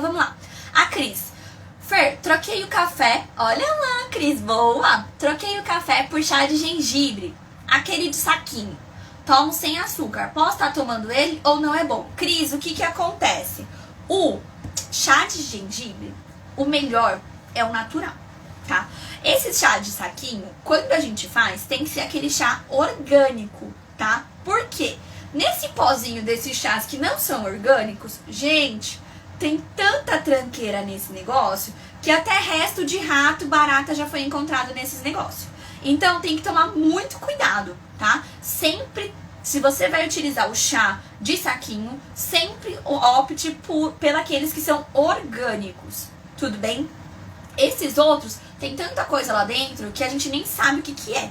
Vamos lá. A Cris. Fer, troquei o café. Olha lá, Cris, boa. Troquei o café por chá de gengibre. Aquele de saquinho. Tomo sem açúcar. Posso estar tomando ele ou não é bom? Cris, o que acontece? O chá de gengibre, o melhor é o natural, tá? Esse chá de saquinho, quando a gente faz, tem que ser aquele chá orgânico, tá? Por quê? Nesse pozinho desses chás que não são orgânicos, gente, tem tanta tranqueira nesse negócio que até resto de rato, barata já foi encontrado nesses negócios. Então tem que tomar muito cuidado, tá? Sempre, se você vai utilizar o chá de saquinho, sempre opte pelaqueles que são orgânicos, tudo bem? Esses outros, tem tanta coisa lá dentro que a gente nem sabe o que é.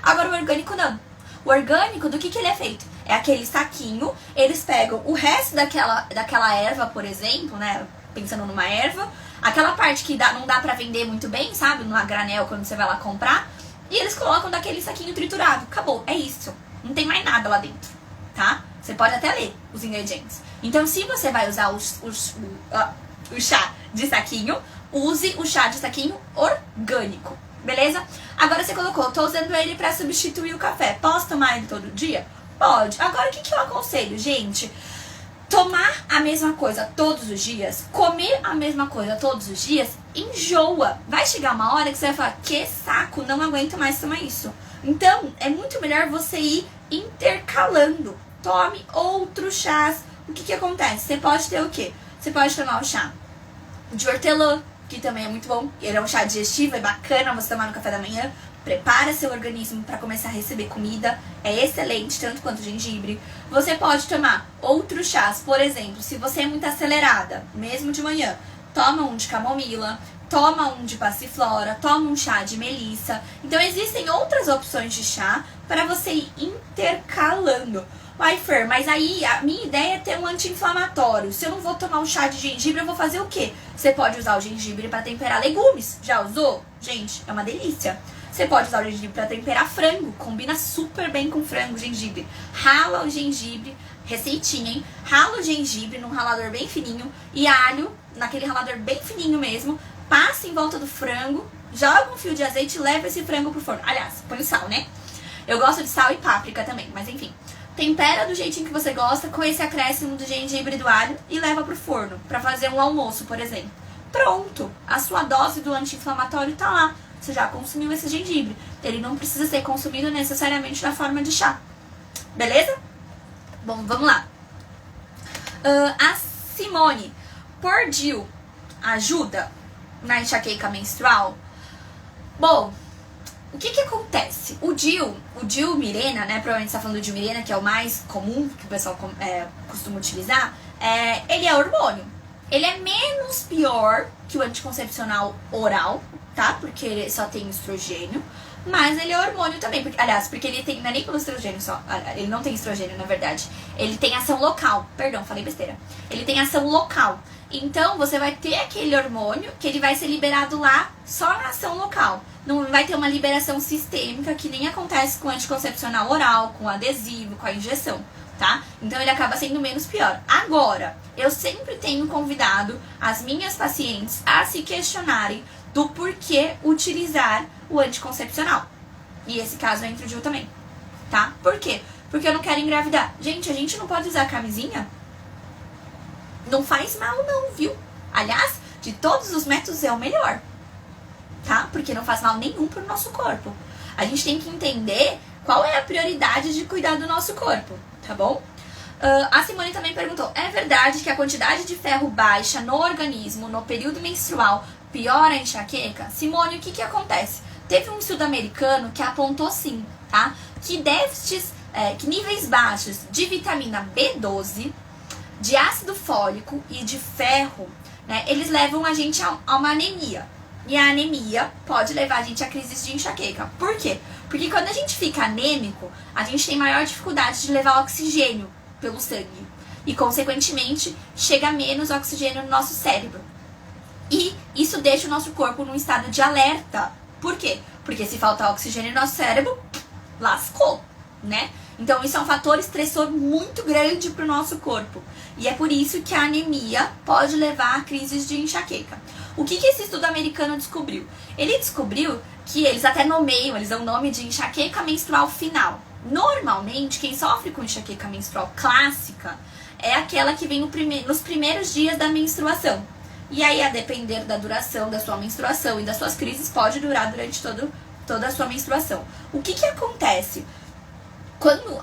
Agora o orgânico não. O orgânico, do que ele é feito? É aquele saquinho, eles pegam o resto daquela erva, por exemplo, né? Pensando numa erva, aquela parte que não dá pra vender muito bem, sabe? Numa granel, quando você vai lá comprar. E eles colocam daquele saquinho triturado. Acabou, é isso. Não tem mais nada lá dentro, tá? Você pode até ler os ingredientes. Então, se você vai usar o chá de saquinho, use o chá de saquinho orgânico, beleza? Agora você colocou, tô usando ele pra substituir o café. Posso tomar ele todo dia? Pode. Agora, o que eu aconselho, gente? Tomar a mesma coisa todos os dias, comer a mesma coisa todos os dias, enjoa. Vai chegar uma hora que você vai falar, que saco, não aguento mais tomar isso. Então, é muito melhor você ir intercalando. Tome outros chás. O que acontece? Você pode ter o quê? Você pode tomar o chá de hortelã, que também é muito bom. Ele é um chá digestivo, é bacana você tomar no café da manhã. Prepara seu organismo para começar a receber comida. É excelente, tanto quanto o gengibre. Você pode tomar outros chás. Por exemplo, se você é muito acelerada, mesmo de manhã, toma um de camomila, toma um de passiflora, toma um chá de melissa. Então existem outras opções de chá para você ir intercalando. Ai, Fer, mas aí a minha ideia é ter um anti-inflamatório. Se eu não vou tomar um chá de gengibre, eu vou fazer o quê? Você pode usar o gengibre para temperar legumes. Já usou? Gente, é uma delícia. Você pode usar o gengibre para temperar frango. Combina super bem com frango, gengibre. Rala o gengibre, receitinha, hein? Rala o gengibre num ralador bem fininho e alho, naquele ralador bem fininho mesmo. Passa em volta do frango, joga um fio de azeite e leva esse frango pro forno. Aliás, põe o sal, né? Eu gosto de sal e páprica também, mas enfim. Tempera do jeitinho que você gosta, com esse acréscimo do gengibre e do alho e leva pro forno, pra fazer um almoço, por exemplo. Pronto! A sua dose do anti-inflamatório tá lá. Você já consumiu esse gengibre. Ele não precisa ser consumido necessariamente na forma de chá. Beleza? Bom, vamos lá. A Simone. Pordil ajuda na enxaqueca menstrual? Bom, o que acontece? O DIU Mirena, né? Provavelmente você tá falando do DIU Mirena, que é o mais comum, que o pessoal costuma utilizar. Ele é hormônio. Ele é menos pior que o anticoncepcional oral, tá? Porque ele só tem estrogênio. Mas ele é hormônio também. Porque ele tem, não é nem pelo estrogênio só. Ele não tem estrogênio, na verdade. Ele tem ação local. Perdão, falei besteira. Ele tem ação local. Então, você vai ter aquele hormônio que ele vai ser liberado lá só na ação local. Não vai ter uma liberação sistêmica que nem acontece com o anticoncepcional oral, com o adesivo, com a injeção, tá? Então, ele acaba sendo menos pior. Agora, eu sempre tenho convidado as minhas pacientes a se questionarem do porquê utilizar o anticoncepcional. E esse caso entra o DIU também, tá? Por quê? Porque eu não quero engravidar. Gente, a gente não pode usar camisinha? Não faz mal não, viu? Aliás, de todos os métodos é o melhor, tá? Porque não faz mal nenhum pro nosso corpo. A gente tem que entender qual é a prioridade de cuidar do nosso corpo, tá bom? A Simone também perguntou, é verdade que a quantidade de ferro baixa no organismo no período menstrual piora a enxaqueca? Simone, o que acontece? Teve um estudo americano que apontou sim, tá? Que déficits, que níveis baixos de vitamina B12, de ácido fólico e de ferro, né, eles levam a gente a uma anemia. E a anemia pode levar a gente a crises de enxaqueca. Por quê? Porque quando a gente fica anêmico, a gente tem maior dificuldade de levar oxigênio pelo sangue. E, consequentemente, chega menos oxigênio no nosso cérebro. E isso deixa o nosso corpo num estado de alerta. Por quê? Porque se faltar oxigênio no nosso cérebro, lascou, né? Então isso é um fator estressor muito grande para o nosso corpo. E é por isso que a anemia pode levar a crises de enxaqueca. O que esse estudo americano descobriu? Ele descobriu que eles até nomeiam, eles dão o nome de enxaqueca menstrual final. Normalmente, quem sofre com enxaqueca menstrual clássica é aquela que vem nos primeiros dias da menstruação. E aí, a depender da duração da sua menstruação e das suas crises, pode durar durante toda a sua menstruação. O que acontece? Quando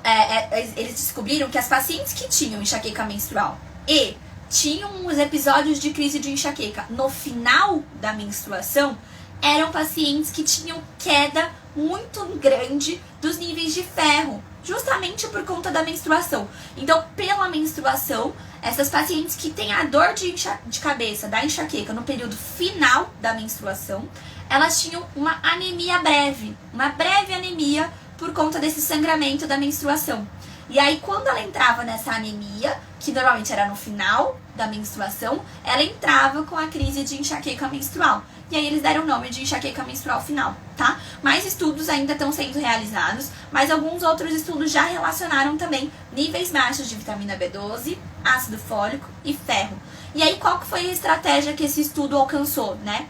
eles descobriram que as pacientes que tinham enxaqueca menstrual e tinham os episódios de crise de enxaqueca no final da menstruação, eram pacientes que tinham queda muito grande dos níveis de ferro, justamente por conta da menstruação. Então, pela menstruação, essas pacientes que têm a dor de cabeça, da enxaqueca, no período final da menstruação, elas tinham uma anemia breve, uma breve anemia por conta desse sangramento da menstruação. E aí, quando ela entrava nessa anemia, que normalmente era no final da menstruação, ela entrava com a crise de enxaqueca menstrual. E aí eles deram o nome de enxaqueca menstrual final, tá? Mais estudos ainda estão sendo realizados, mas alguns outros estudos já relacionaram também níveis baixos de vitamina B12, ácido fólico e ferro. E aí, qual que foi a estratégia que esse estudo alcançou, né?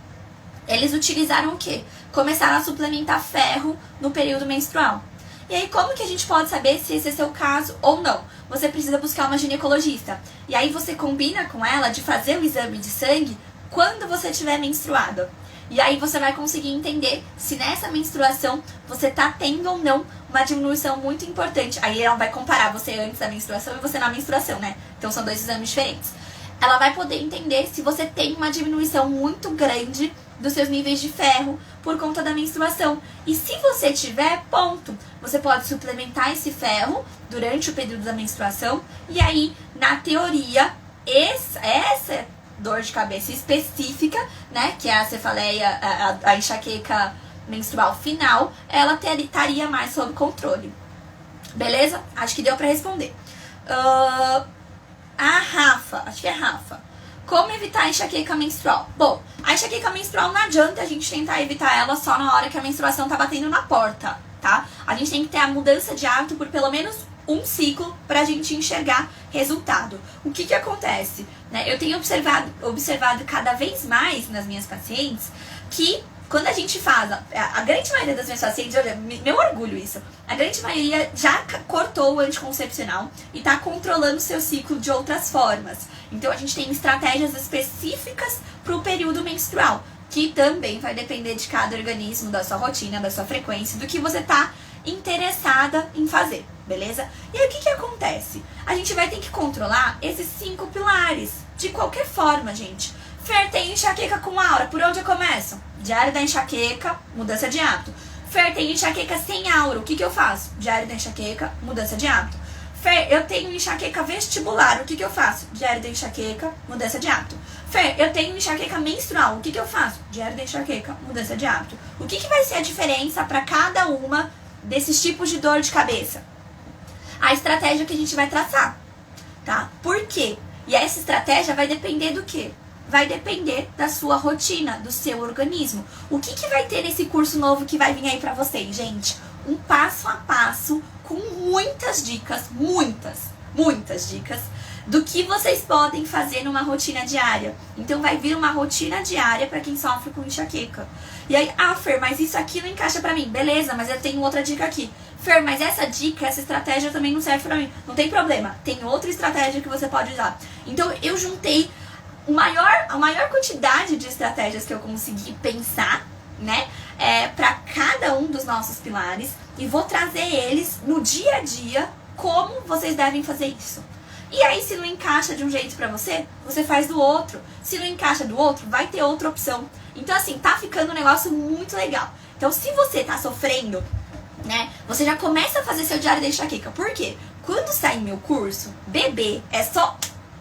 Eles utilizaram o quê? Começaram a suplementar ferro no período menstrual. E aí, como que a gente pode saber se esse é seu caso ou não? Você precisa buscar uma ginecologista. E aí você combina com ela de fazer o exame de sangue quando você estiver menstruada. E aí você vai conseguir entender se nessa menstruação você tá tendo ou não uma diminuição muito importante. Aí ela vai comparar você antes da menstruação e você na menstruação, né? Então são dois exames diferentes. Ela vai poder entender se você tem uma diminuição muito grande dos seus níveis de ferro por conta da menstruação. E se você tiver, ponto, você pode suplementar esse ferro durante o período da menstruação. E aí, na teoria, essa dor de cabeça específica, né, que é a cefaleia, a enxaqueca menstrual final, ela estaria mais sob controle. Beleza? Acho que deu pra responder. A Rafa, acho que é Rafa. Como evitar a enxaqueca menstrual? Bom, a enxaqueca menstrual não adianta a gente tentar evitar ela só na hora que a menstruação tá batendo na porta, tá? A gente tem que ter a mudança de hábito por pelo menos um ciclo pra gente enxergar resultado. O que acontece? Né? Eu tenho observado cada vez mais nas minhas pacientes que quando a gente faz, a grande maioria das minhas pacientes, olha, meu orgulho isso, a grande maioria já cortou o anticoncepcional e tá controlando o seu ciclo de outras formas. Então a gente tem estratégias específicas pro período menstrual, que também vai depender de cada organismo, da sua rotina, da sua frequência, do que você tá interessada em fazer, beleza? E aí o que acontece? A gente vai ter que controlar esses 5 pilares, de qualquer forma, gente. Fer, tem enxaqueca com aura, por onde eu começo? Diário da enxaqueca, mudança de hábito. Fer, tem enxaqueca sem aura, o que eu faço? Diário da enxaqueca, mudança de hábito. Fer, eu tenho enxaqueca vestibular, o que eu faço? Diário da enxaqueca, mudança de hábito. Fer, eu tenho enxaqueca menstrual, o que eu faço? Diário da enxaqueca, mudança de hábito. O que vai ser a diferença para cada uma desses tipos de dor de cabeça? A estratégia que a gente vai traçar, tá? Por quê? E essa estratégia vai depender do quê? Vai depender da sua rotina, do seu organismo. O que vai ter nesse curso novo que vai vir aí pra vocês, gente? Um passo a passo com muitas dicas, muitas dicas do que vocês podem fazer numa rotina diária. Então vai vir uma rotina diária pra quem sofre com enxaqueca. E aí, Fer, mas isso aqui não encaixa pra mim. Beleza, mas eu tenho outra dica aqui. Fer, mas essa dica, essa estratégia também não serve pra mim. Não tem problema, tem outra estratégia que você pode usar. Então eu juntei a maior quantidade de estratégias que eu consegui pensar, né, para cada um dos nossos pilares, e vou trazer eles no dia a dia, como vocês devem fazer isso. E aí, se não encaixa de um jeito pra você, você faz do outro. Se não encaixa do outro, vai ter outra opção. Então, assim, tá ficando um negócio muito legal. Então, se você tá sofrendo, né, você já começa a fazer seu diário da enxaqueca. Por quê? Quando sair meu curso, bebê, é só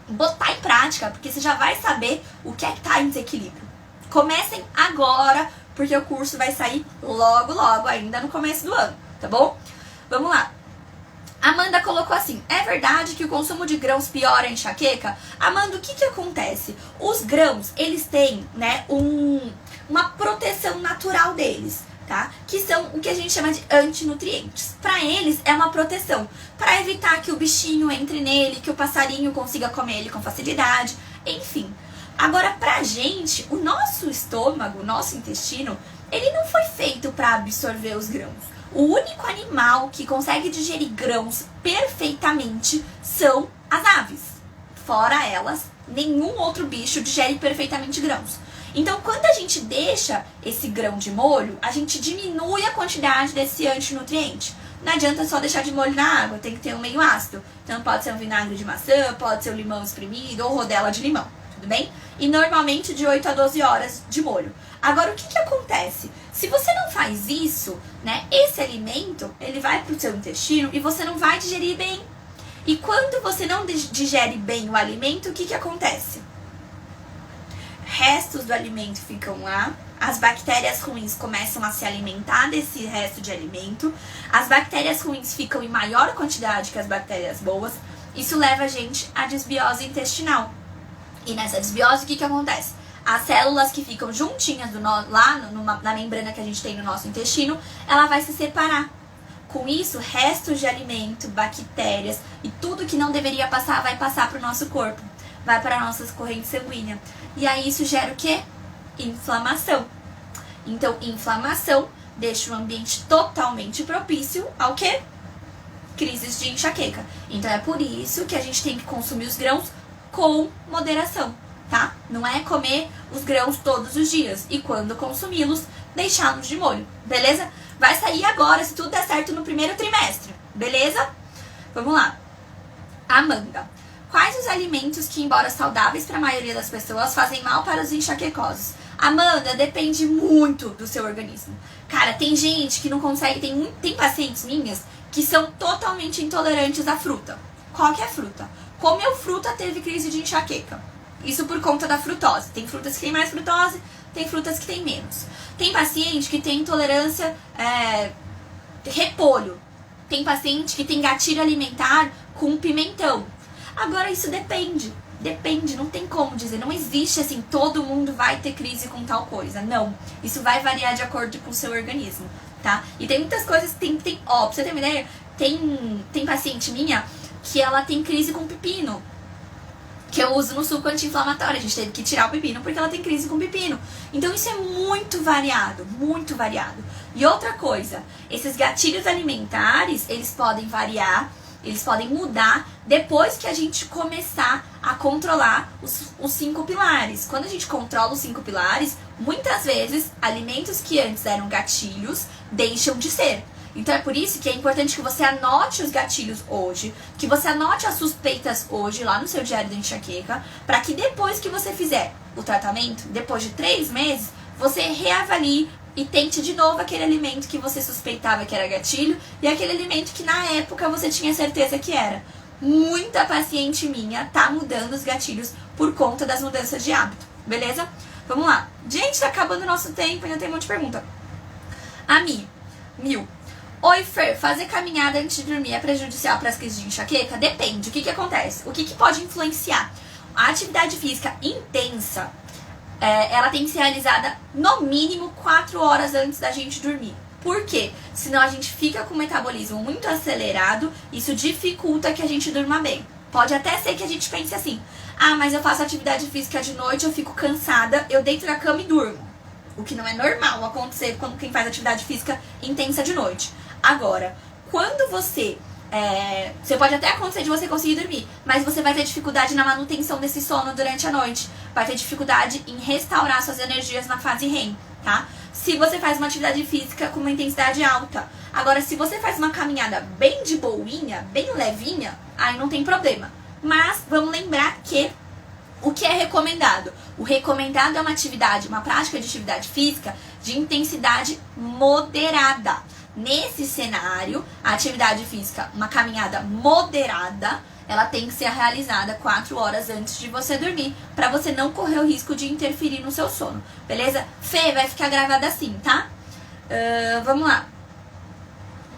botar em prática, porque você já vai saber o que é que tá em desequilíbrio. Comecem agora, porque o curso vai sair logo, ainda no começo do ano, tá bom? Vamos lá. Amanda colocou assim: é verdade que o consumo de grãos piora a enxaqueca? Amanda, o que acontece? Os grãos, eles têm, né, uma proteção natural deles, tá? Que são o que a gente chama de antinutrientes. Para eles é uma proteção, para evitar que o bichinho entre nele, que o passarinho consiga comer ele com facilidade, enfim. Agora, pra gente, o nosso estômago, o nosso intestino, ele não foi feito para absorver os grãos. O único animal que consegue digerir grãos perfeitamente são as aves. Fora elas, nenhum outro bicho digere perfeitamente grãos. Então, quando a gente deixa esse grão de molho, a gente diminui a quantidade desse antinutriente. Não adianta só deixar de molho na água, tem que ter um meio ácido. Então, pode ser um vinagre de maçã, pode ser um limão espremido ou rodela de limão, tudo bem? E normalmente de 8 a 12 horas de molho. Agora, o que acontece? Se você não faz isso, né, esse alimento, ele vai pro seu intestino e você não vai digerir bem. E quando você não digere bem o alimento, o que acontece? Restos do alimento ficam lá, as bactérias ruins começam a se alimentar desse resto de alimento, as bactérias ruins ficam em maior quantidade que as bactérias boas, isso leva a gente à desbiose intestinal. E nessa desbiose, o que acontece? As células que ficam juntinhas lá na membrana que a gente tem no nosso intestino, ela vai se separar. Com isso, restos de alimento, bactérias e tudo que não deveria passar vai passar para o nosso corpo, vai para a nossa corrente sanguínea. E aí isso gera o quê? Inflamação. Então, inflamação deixa o ambiente totalmente propício ao quê? Crises de enxaqueca. Então é por isso que a gente tem que consumir os grãos com moderação, tá? Não é comer os grãos todos os dias e quando consumi-los, deixá-los de molho, beleza? Vai sair agora, se tudo der certo, no primeiro trimestre, beleza? Vamos lá. Amanda. Quais os alimentos que, embora saudáveis para a maioria das pessoas, fazem mal para os enxaquecosos? Amanda, depende muito do seu organismo. Cara, tem gente que não consegue, tem pacientes minhas que são totalmente intolerantes à fruta. Qualquer fruta. Comeu fruta, teve crise de enxaqueca. Isso por conta da frutose. Tem frutas que tem mais frutose, tem frutas que tem menos. Tem paciente que tem intolerância repolho. Tem paciente que tem gatilho alimentar com pimentão. Agora isso depende, não tem como dizer, não existe assim, todo mundo vai ter crise com tal coisa, não. Isso vai variar de acordo com o seu organismo, tá? E tem muitas coisas que pra você ter uma ideia, tem paciente minha que ela tem crise com pepino, que eu uso no suco anti-inflamatório, a gente teve que tirar o pepino porque ela tem crise com pepino. Então isso é muito variado, muito variado. E outra coisa, esses gatilhos alimentares, eles podem variar, eles podem mudar depois que a gente começar a controlar os 5 pilares. Quando a gente controla os 5 pilares, muitas vezes alimentos que antes eram gatilhos deixam de ser. Então é por isso que é importante que você anote os gatilhos hoje, que você anote as suspeitas hoje lá no seu diário da enxaqueca, para que depois que você fizer o tratamento, depois de 3 meses, você reavalie e tente de novo aquele alimento que você suspeitava que era gatilho e aquele alimento que na época você tinha certeza que era. Muita paciente minha tá mudando os gatilhos por conta das mudanças de hábito, beleza? Vamos lá. Gente, tá acabando o nosso tempo, ainda tem um monte de pergunta. Mil. Oi, Fer, fazer caminhada antes de dormir é prejudicial para as crises de enxaqueca? Depende. O que acontece? O que pode influenciar? A atividade física intensa, ela tem que ser realizada no mínimo 4 horas antes da gente dormir. Por quê? Senão a gente fica com o metabolismo muito acelerado, isso dificulta que a gente durma bem. Pode até ser que a gente pense assim, mas eu faço atividade física de noite, eu fico cansada, eu deito na cama e durmo. O que não é normal acontecer quando quem faz atividade física intensa de noite. Agora, quando você pode até acontecer de você conseguir dormir, mas você vai ter dificuldade na manutenção desse sono durante a noite. Vai ter dificuldade em restaurar suas energias na fase REM, tá? Se você faz uma atividade física com uma intensidade alta. Agora, se você faz uma caminhada bem de boinha, bem levinha, aí não tem problema. Mas vamos lembrar que o que é recomendado? O recomendado é uma prática de atividade física de intensidade moderada. Nesse cenário, a atividade física, uma caminhada moderada, ela tem que ser realizada 4 horas antes de você dormir, para você não correr o risco de interferir no seu sono, beleza? Fê, vai ficar gravada assim, tá? Vamos lá.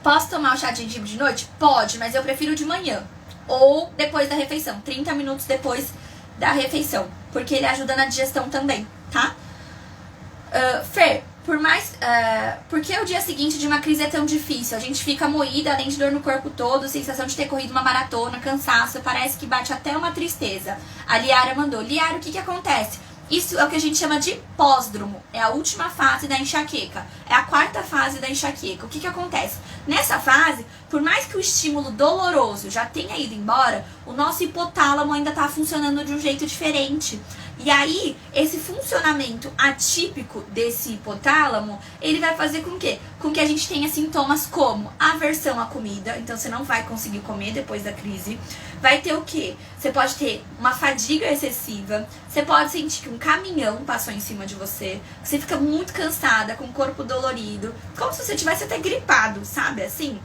Posso tomar o chá de gengibre de noite? Pode, mas eu prefiro de manhã ou depois da refeição, 30 minutos depois da refeição, porque ele ajuda na digestão também, tá? Fer, por que o dia seguinte de uma crise é tão difícil? A gente fica moída, além de dor no corpo todo, sensação de ter corrido uma maratona, cansaço, parece que bate até uma tristeza. A Liara mandou. Liara, o que acontece? Isso é o que a gente chama de pós-dromo. É a última fase da enxaqueca. É a quarta fase da enxaqueca. O que acontece? Nessa fase, por mais que o estímulo doloroso já tenha ido embora, o nosso hipotálamo ainda está funcionando de um jeito diferente. E aí, esse funcionamento atípico desse hipotálamo, ele vai fazer com que a gente tenha sintomas como aversão à comida, então você não vai conseguir comer depois da crise. Vai ter o quê? Você pode ter uma fadiga excessiva, você pode sentir que um caminhão passou em cima de você, você fica muito cansada, com o corpo dolorido, como se você tivesse até gripado, sabe? Assim,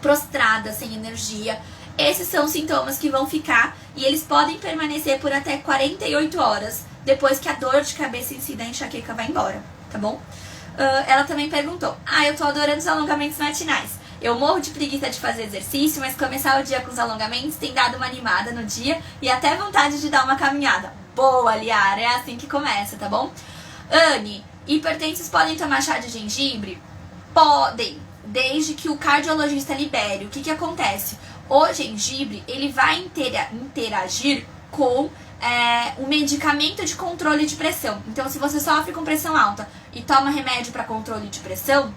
prostrada, sem energia. Esses são sintomas que vão ficar e eles podem permanecer por até 48 horas depois que a dor de cabeça em si da enxaqueca vai embora, tá bom? Ela também perguntou, eu tô adorando os alongamentos matinais. Eu morro de preguiça de fazer exercício, mas começar o dia com os alongamentos tem dado uma animada no dia e até vontade de dar uma caminhada. Boa, Liara, é assim que começa, tá bom? Anne, hipertensos podem tomar chá de gengibre? Podem, desde que o cardiologista libere. O que acontece? O gengibre, ele vai interagir com o medicamento de controle de pressão. Então, se você sofre com pressão alta e toma remédio para controle de pressão,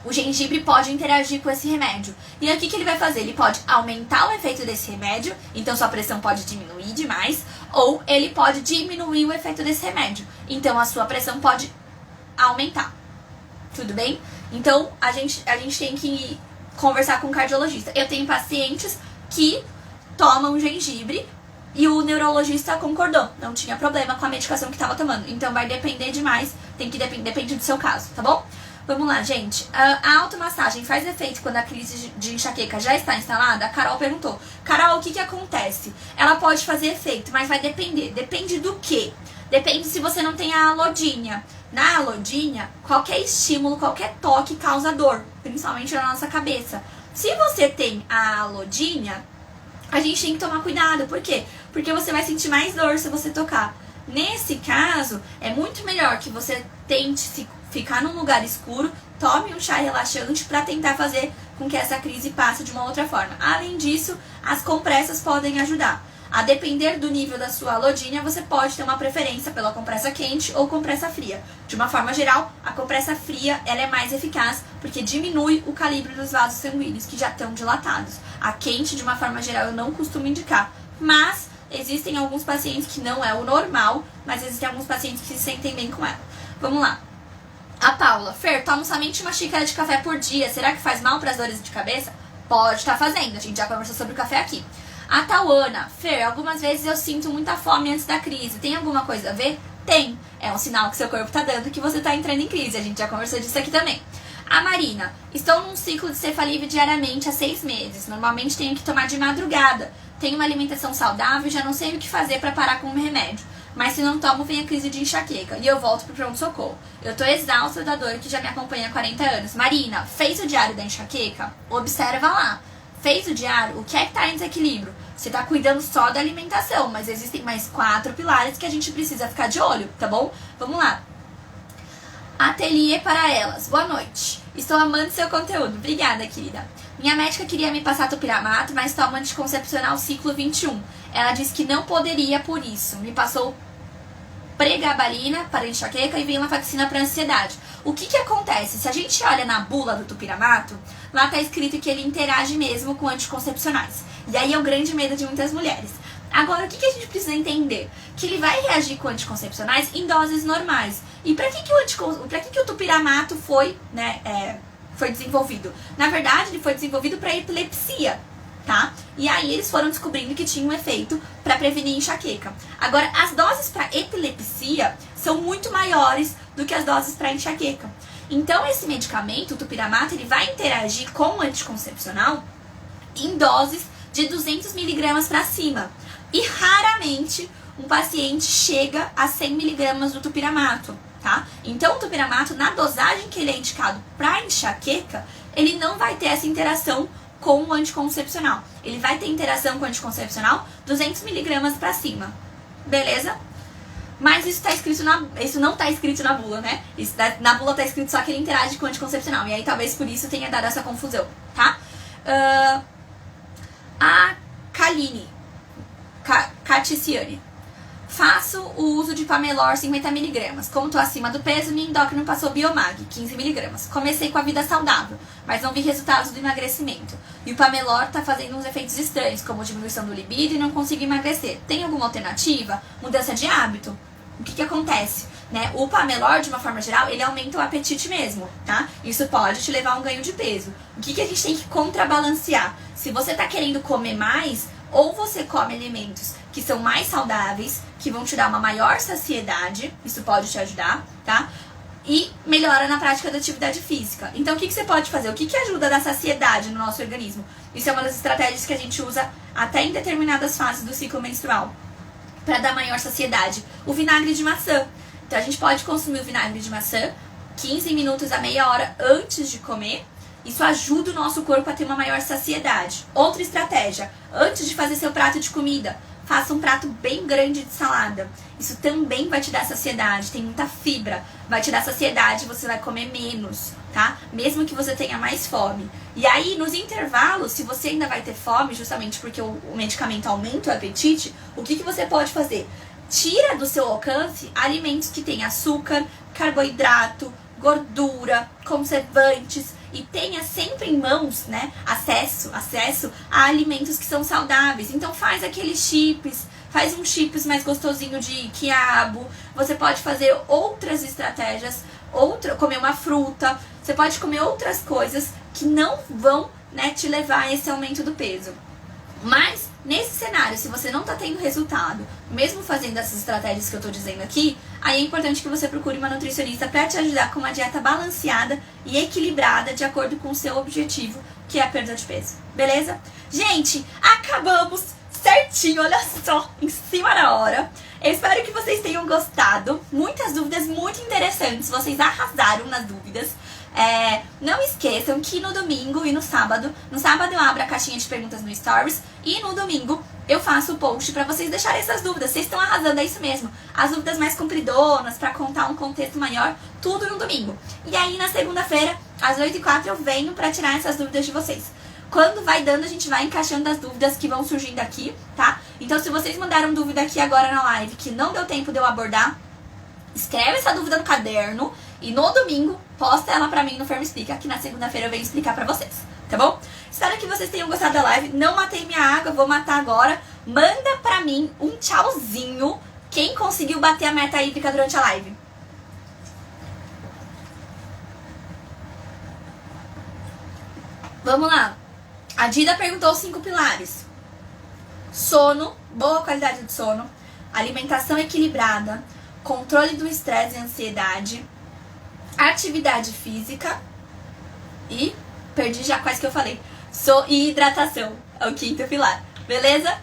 o gengibre pode interagir com esse remédio. E aí, o que ele vai fazer? Ele pode aumentar o efeito desse remédio, então sua pressão pode diminuir demais, ou ele pode diminuir o efeito desse remédio, então a sua pressão pode aumentar. Tudo bem? Então, a gente tem que conversar com o cardiologista. Eu tenho pacientes que tomam gengibre e o neurologista concordou, não tinha problema com a medicação que estava tomando. Então vai depender demais, depende do seu caso, tá bom? Vamos lá, gente. A automassagem faz efeito quando a crise de enxaqueca já está instalada? A Carol perguntou. Carol, o que acontece? Ela pode fazer efeito, mas vai depender. Depende do quê? Depende se você não tem a alodínia. Na alodínia, qualquer estímulo, qualquer toque causa dor, principalmente na nossa cabeça. Se você tem a alodínia, a gente tem que tomar cuidado. Por quê? Porque você vai sentir mais dor se você tocar. Nesse caso, é muito melhor que você tente ficar num lugar escuro, tome um chá relaxante para tentar fazer com que essa crise passe de uma outra forma. Além disso, as compressas podem ajudar. A depender do nível da sua alodínia, você pode ter uma preferência pela compressa quente ou compressa fria. De uma forma geral, a compressa fria ela é mais eficaz porque diminui o calibre dos vasos sanguíneos que já estão dilatados. A quente, de uma forma geral, eu não costumo indicar, mas existem alguns pacientes que não é o normal, mas existem alguns pacientes que se sentem bem com ela. Vamos lá. A Paula, Fer, tomo somente uma xícara de café por dia, será que faz mal para as dores de cabeça? Pode estar fazendo, a gente já conversou sobre o café aqui. A Tauana, Fer, algumas vezes eu sinto muita fome antes da crise, tem alguma coisa a ver? Tem, é um sinal que seu corpo está dando que você está entrando em crise, a gente já conversou disso aqui também. A Marina, estou num ciclo de cefalívio diariamente há 6 meses, normalmente tenho que tomar de madrugada, tenho uma alimentação saudável e já não sei o que fazer para parar com o remédio. Mas se não tomo, vem a crise de enxaqueca e eu volto pro pronto-socorro. Eu tô exausta da dor que já me acompanha há 40 anos. Marina, fez o diário da enxaqueca? Observa lá. Fez o diário? O que é que tá em desequilíbrio? Você tá cuidando só da alimentação, mas existem mais 4 pilares que a gente precisa ficar de olho, tá bom? Vamos lá. Ateliê para elas. Boa noite. Estou amando seu conteúdo. Obrigada, querida. Minha médica queria me passar topiramato, mas toma anticoncepcional ciclo 21. Ela disse que não poderia por isso. Me passou pregabalina para enxaqueca e venlafaxina para ansiedade. O que acontece? Se a gente olha na bula do topiramato, lá tá escrito que ele interage mesmo com anticoncepcionais. E aí é o grande medo de muitas mulheres. Agora, o que a gente precisa entender? Que ele vai reagir com anticoncepcionais em doses normais. E para que o topiramato foi desenvolvido? Na verdade, ele foi desenvolvido para epilepsia, tá? E aí eles foram descobrindo que tinha um efeito para prevenir enxaqueca. Agora, as doses para epilepsia são muito maiores do que as doses para enxaqueca. Então, esse medicamento, o topiramato, ele vai interagir com o anticoncepcional em doses de 200 mg para cima. E raramente um paciente chega a 100 mg do topiramato, tá? Então, o topiramato, na dosagem que ele é indicado para enxaqueca, ele não vai ter essa interação com o anticoncepcional. Ele vai ter interação com o anticoncepcional 200 mg para cima. Beleza? Mas isso não tá escrito na bula, né? Na bula tá escrito só que ele interage com o anticoncepcional. E aí talvez por isso tenha dado essa confusão, tá? A Kaline, Caticiane. Faço o uso de Pamelor 50mg. Como tô acima do peso, minha endócrina passou Biomag, 15mg. Comecei com a vida saudável, mas não vi resultados do emagrecimento. E o Pamelor tá fazendo uns efeitos estranhos, como diminuição do libido e não consigo emagrecer. Tem alguma alternativa? Mudança de hábito? O que acontece? Né? O Pamelor, de uma forma geral, ele aumenta o apetite mesmo, tá? Isso pode te levar a um ganho de peso. O que a gente tem que contrabalancear? Se você tá querendo comer mais, ou você come alimentos que são mais saudáveis, que vão te dar uma maior saciedade, isso pode te ajudar, tá? E melhora na prática da atividade física. Então, o que você pode fazer? O que ajuda a dar saciedade no nosso organismo? Isso é uma das estratégias que a gente usa até em determinadas fases do ciclo menstrual, para dar maior saciedade. O vinagre de maçã. Então, a gente pode consumir o vinagre de maçã 15 minutos a meia hora antes de comer. Isso ajuda o nosso corpo a ter uma maior saciedade. Outra estratégia, antes de fazer seu prato de comida, faça um prato bem grande de salada. Isso também vai te dar saciedade, tem muita fibra, vai te dar saciedade, você vai comer menos, tá? Mesmo que você tenha mais fome. E aí, nos intervalos, se você ainda vai ter fome, justamente porque o medicamento aumenta o apetite, o que você pode fazer? Tira do seu alcance alimentos que têm açúcar, carboidrato, gordura, conservantes, e tenha sempre em mãos, né, acesso a alimentos que são saudáveis. Então faz aqueles chips, faz um chips mais gostosinho de quiabo. Você pode fazer outras estratégias, comer uma fruta. Você pode comer outras coisas que não vão, né, te levar a esse aumento do peso. Mas, nesse cenário, se você não tá tendo resultado, mesmo fazendo essas estratégias que eu tô dizendo aqui, aí é importante que você procure uma nutricionista para te ajudar com uma dieta balanceada e equilibrada de acordo com o seu objetivo, que é a perda de peso. Beleza? Gente, acabamos certinho, olha só, em cima da hora. Eu espero que vocês tenham gostado. Muitas dúvidas muito interessantes, vocês arrasaram nas dúvidas. Não esqueçam que no domingo e no sábado eu abro a caixinha de perguntas no Stories e no domingo eu faço o post pra vocês deixarem essas dúvidas. Vocês estão arrasando, é isso mesmo. As dúvidas mais compridonas, pra contar um contexto maior, tudo no domingo. E aí na segunda-feira, às 8h04, eu venho pra tirar essas dúvidas de vocês. Quando vai dando, a gente vai encaixando as dúvidas que vão surgindo aqui, tá? Então se vocês mandaram dúvida aqui agora na live que não deu tempo de eu abordar, escreve essa dúvida no caderno e no domingo posta ela pra mim no Fermi Explica, que na segunda-feira eu venho explicar pra vocês, tá bom? Espero que vocês tenham gostado da live. Não matei minha água, vou matar agora. Manda pra mim um tchauzinho quem conseguiu bater a meta hídrica durante a live. Vamos lá. A Dida perguntou os 5 pilares. Sono, boa qualidade de sono, alimentação equilibrada, controle do estresse e ansiedade, atividade física e perdi já quase que eu falei. E hidratação, é o 5º pilar. Beleza?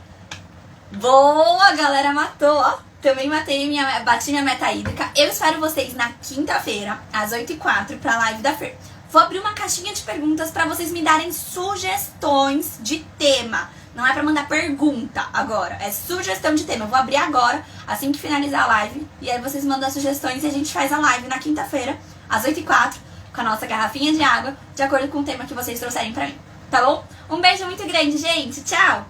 Boa, galera, matou, ó. Também bati minha meta hídrica. Eu espero vocês na quinta-feira, às 8h04, pra live da Fer. Vou abrir uma caixinha de perguntas pra vocês me darem sugestões de tema. Não é pra mandar pergunta agora, é sugestão de tema. Eu vou abrir agora, assim que finalizar a live. E aí vocês mandam as sugestões e a gente faz a live na quinta-feira, às 8h04, com a nossa garrafinha de água, de acordo com o tema que vocês trouxerem pra mim. Tá bom? Um beijo muito grande, gente. Tchau!